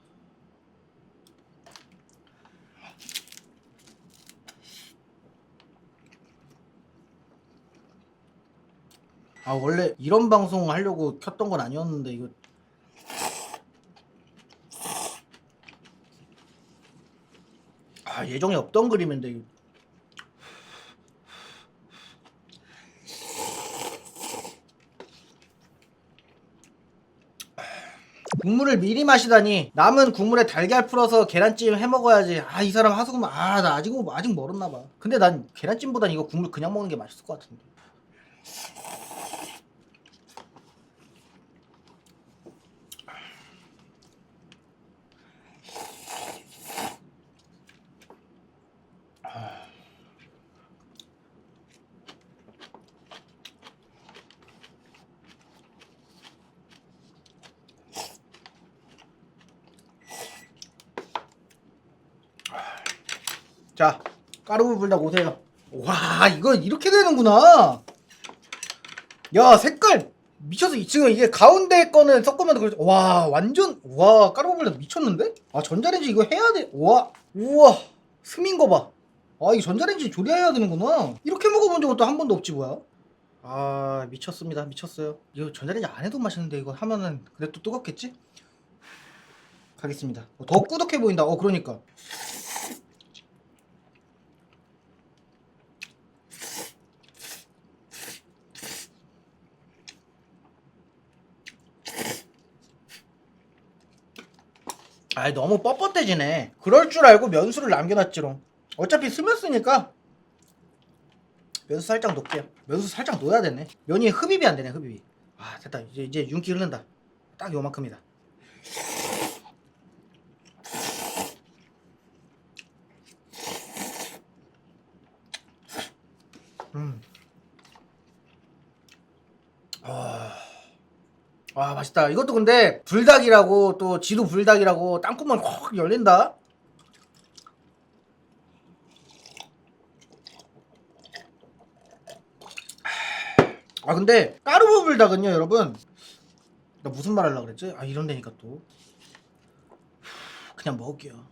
원래 이런 방송 하려고 켰던 건 아니었는데 이거. 예정에 없던 그림인데 이거. 국물을 미리 마시다니. 남은 국물에 달걀 풀어서 계란찜 해 먹어야지. 아, 이 사람 하수구만. 아, 나 아직 멀었나 봐. 근데 난 계란찜보단 이거 국물 그냥 먹는 게 맛있을 것 같은데. 자, 까르보 불닭 오세요. 와, 이거 이렇게 되는구나. 야, 색깔 미쳤어. 지금 이게 가운데 거는 섞으면 그렇지. 와, 완전. 와, 까르보 불닭 미쳤는데? 아, 전자레인지 이거 해야 돼. 와, 우와, 스민 거 봐. 아, 이 전자레인지 조리해야 되는구나. 이렇게 먹어본 적은 또 한 번도 없지 뭐야. 아, 미쳤습니다. 미쳤어요. 이거 전자레인지 안 해도 맛있는데 이거 하면은 근데 또 뜨겁겠지? 가겠습니다. 더 꾸덕해 보인다. 그러니까. 아이, 너무 뻣뻣해지네. 그럴 줄 알고 면수를 남겨놨지롱. 어차피 쓰면 쓰니까 면수 살짝 놓을게요. 면수 살짝 놓아야 되네. 면이 흡입이 안 되네. 흡입이. 아, 됐다. 이제 윤기 흐른다. 딱 요만큼이다. 와, 맛있다. 이것도 근데 불닭이라고 또 지도 불닭이라고 땅구멍 확 열린다. 아, 근데 까르보 불닭은요 여러분, 나 무슨 말 하려고 그랬지? 아, 이런 데니까 또 그냥 먹을게요.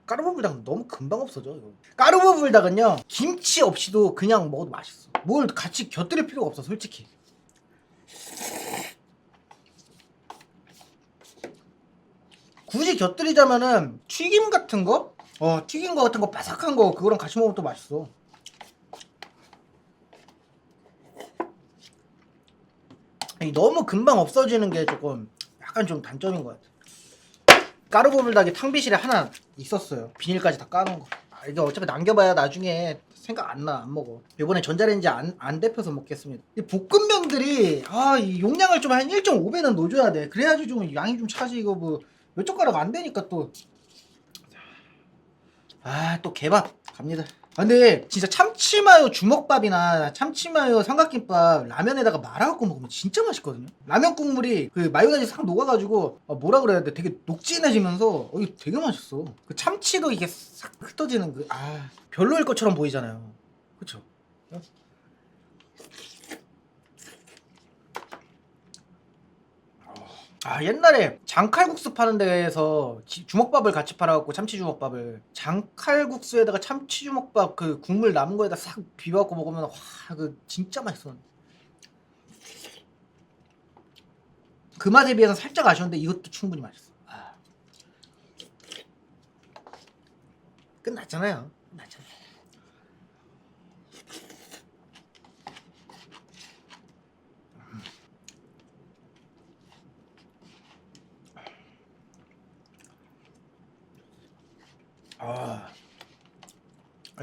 까르보 불닭 너무 금방 없어져 이거. 까르보 불닭은요 김치 없이도 그냥 먹어도 맛있어. 뭘 같이 곁들일 필요가 없어 솔직히. 굳이 곁들이자면은 튀김 같은 거? 튀긴 거 같은 거 바삭한 거 그거랑 같이 먹으면 또 맛있어. 너무 금방 없어지는 게 조금 약간 좀 단점인 것 같아. 까르보 불닭이 탕비실에 하나 있었어요. 비닐까지 다 까놓은 거. 이게 어차피 남겨봐야 나중에 생각 안 나. 안 먹어. 이번에 전자레인지 안 데펴서 먹겠습니다. 이 볶음면들이 이 용량을 좀 한 1.5배는 넣어줘야 돼. 그래야지 좀 양이 좀 차지. 이거 뭐 몇 젓가락 안 되니까 또. 또 개밥 갑니다. 근데 진짜 참치마요 주먹밥이나 참치마요 삼각김밥 라면에다가 말아갖고 먹으면 진짜 맛있거든요. 라면 국물이 그 마요네즈 싹 녹아가지고 뭐라 그래야 돼, 되게 녹진해지면서 이게 되게 맛있어. 그 참치도 이게 싹 흩어지는 그 별로일 것처럼 보이잖아요. 그쵸? 옛날에 장칼국수 파는 데에서 주먹밥을 같이 팔아갖고 참치 주먹밥을 장칼국수에다가 참치 주먹밥 그 국물 남은 거에다 싹 비벼갖고 먹으면 와, 그 진짜 맛있어. 그 맛에 비해서 살짝 아쉬운데 이것도 충분히 맛있어. 끝났잖아요. 끝났잖아요.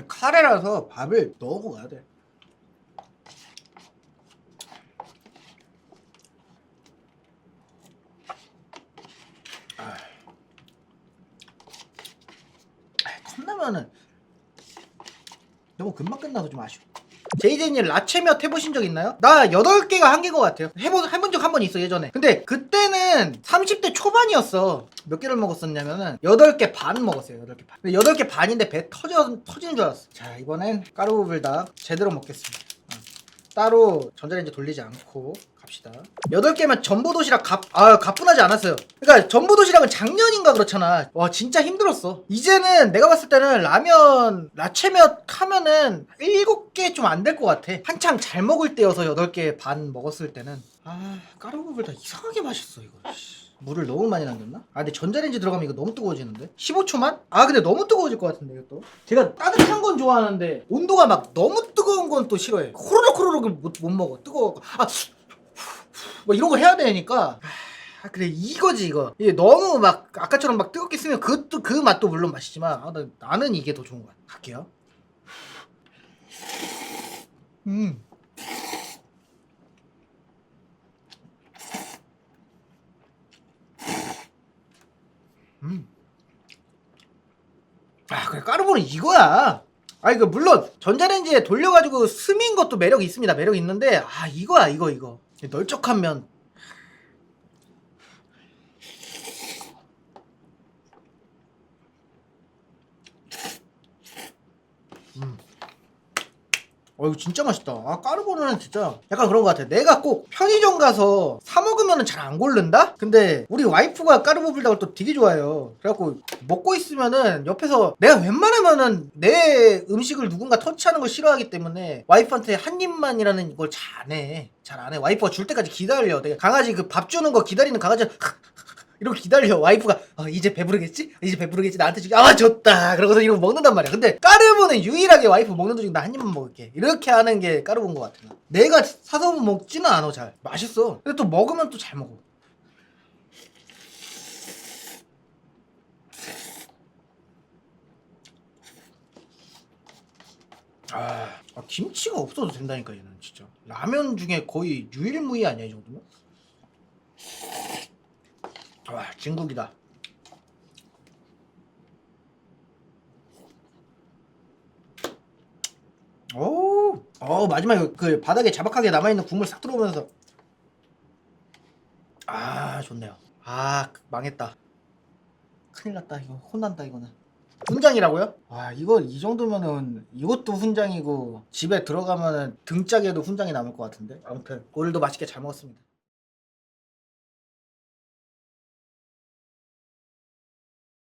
카레라서 밥을 넣어 먹어야 돼. 컵라면은 너무 금방 끝나서 좀 아쉬워. 제이제이님 라체몇 해보신 적 있나요? 나 8개가 한계인 것 같아요. 해본 적 한 번 있어 예전에. 근데 그때는 30대 초반이었어. 몇 개를 먹었었냐면은 8개 반 먹었어요. 8개 반. 근데 8개 반인데 배 터지는 줄 알았어. 자, 이번엔 까르보 불닭 제대로 먹겠습니다. 따로 전자레인지 돌리지 않고 갑시다. 8개면 전부도시락 가뿐하지 않았어요. 그러니까 전부도시락은 작년인가 그렇잖아. 와 진짜 힘들었어. 이제는 내가 봤을 때는 라면 라체몇 하면은 7개 좀 안 될 것 같아. 한창 잘 먹을 때여서 8개 반 먹었을 때는. 까르보를 다 이상하게 맛있어 이거. 물을 너무 많이 남겼나? 근데 전자레인지 들어가면 이거 너무 뜨거워지는데? 15초만? 근데 너무 뜨거워질 것 같은데 이것도. 제가 따뜻한 건 좋아하는데 온도가 막 너무 뜨거운 건 또 싫어해. 호로록 못 먹어. 뜨거워. 뭐 이런 거 해야 되니까. 그래 이거지 이거. 이게 너무 막 아까처럼 막 뜨겁게 쓰면 그것도 그 맛도 물론 맛있지만 나는 이게 더 좋은 거야. 갈게요. 그래 까르보는 이거야. 이거 물론 전자레인지에 돌려가지고 스민 것도 매력이 있습니다. 매력이 있는데 이거야 이거 널쩍한 면. 이거 진짜 맛있다. 까르보는 진짜 약간 그런 것 같아. 내가 꼭 편의점 가서 사 먹으면 잘 안 고른다? 근데 우리 와이프가 까르보 불닭을 또 되게 좋아해요. 그래갖고 먹고 있으면은 옆에서 내가 웬만하면은 내 음식을 누군가 터치하는 걸 싫어하기 때문에 와이프한테 한 입만이라는 걸 잘 안 해. 잘 안 해. 와이프가 줄 때까지 기다려. 내가 강아지 그 밥 주는 거 기다리는 강아지 이렇게 기다려. 와이프가 이제 배부르겠지? 이제 배부르겠지? 나한테 주기 줬다. 그러고서 이거 먹는단 말이야. 근데 까르보는 유일하게 와이프 먹는 도중에 나 한 입만 먹을게. 이렇게 하는 게 까르보인 것 같아. 내가 사서 먹지는 않아. 잘 맛있어. 근데 또 먹으면 또 잘 먹어. 김치가 없어도 된다니까 얘는 진짜. 라면 중에 거의 유일무이 아니야 이 정도면? 진국이다. 마지막에 그 바닥에 자박하게 남아있는 국물 싹 들어오면서 좋네요. 망했다. 큰일 났다. 이거 혼난다 이거는. 훈장이라고요? 이거 이 정도면은 이것도 훈장이고 집에 들어가면은 등짝에도 훈장이 남을 것 같은데. 아무튼 오늘도 맛있게 잘 먹었습니다.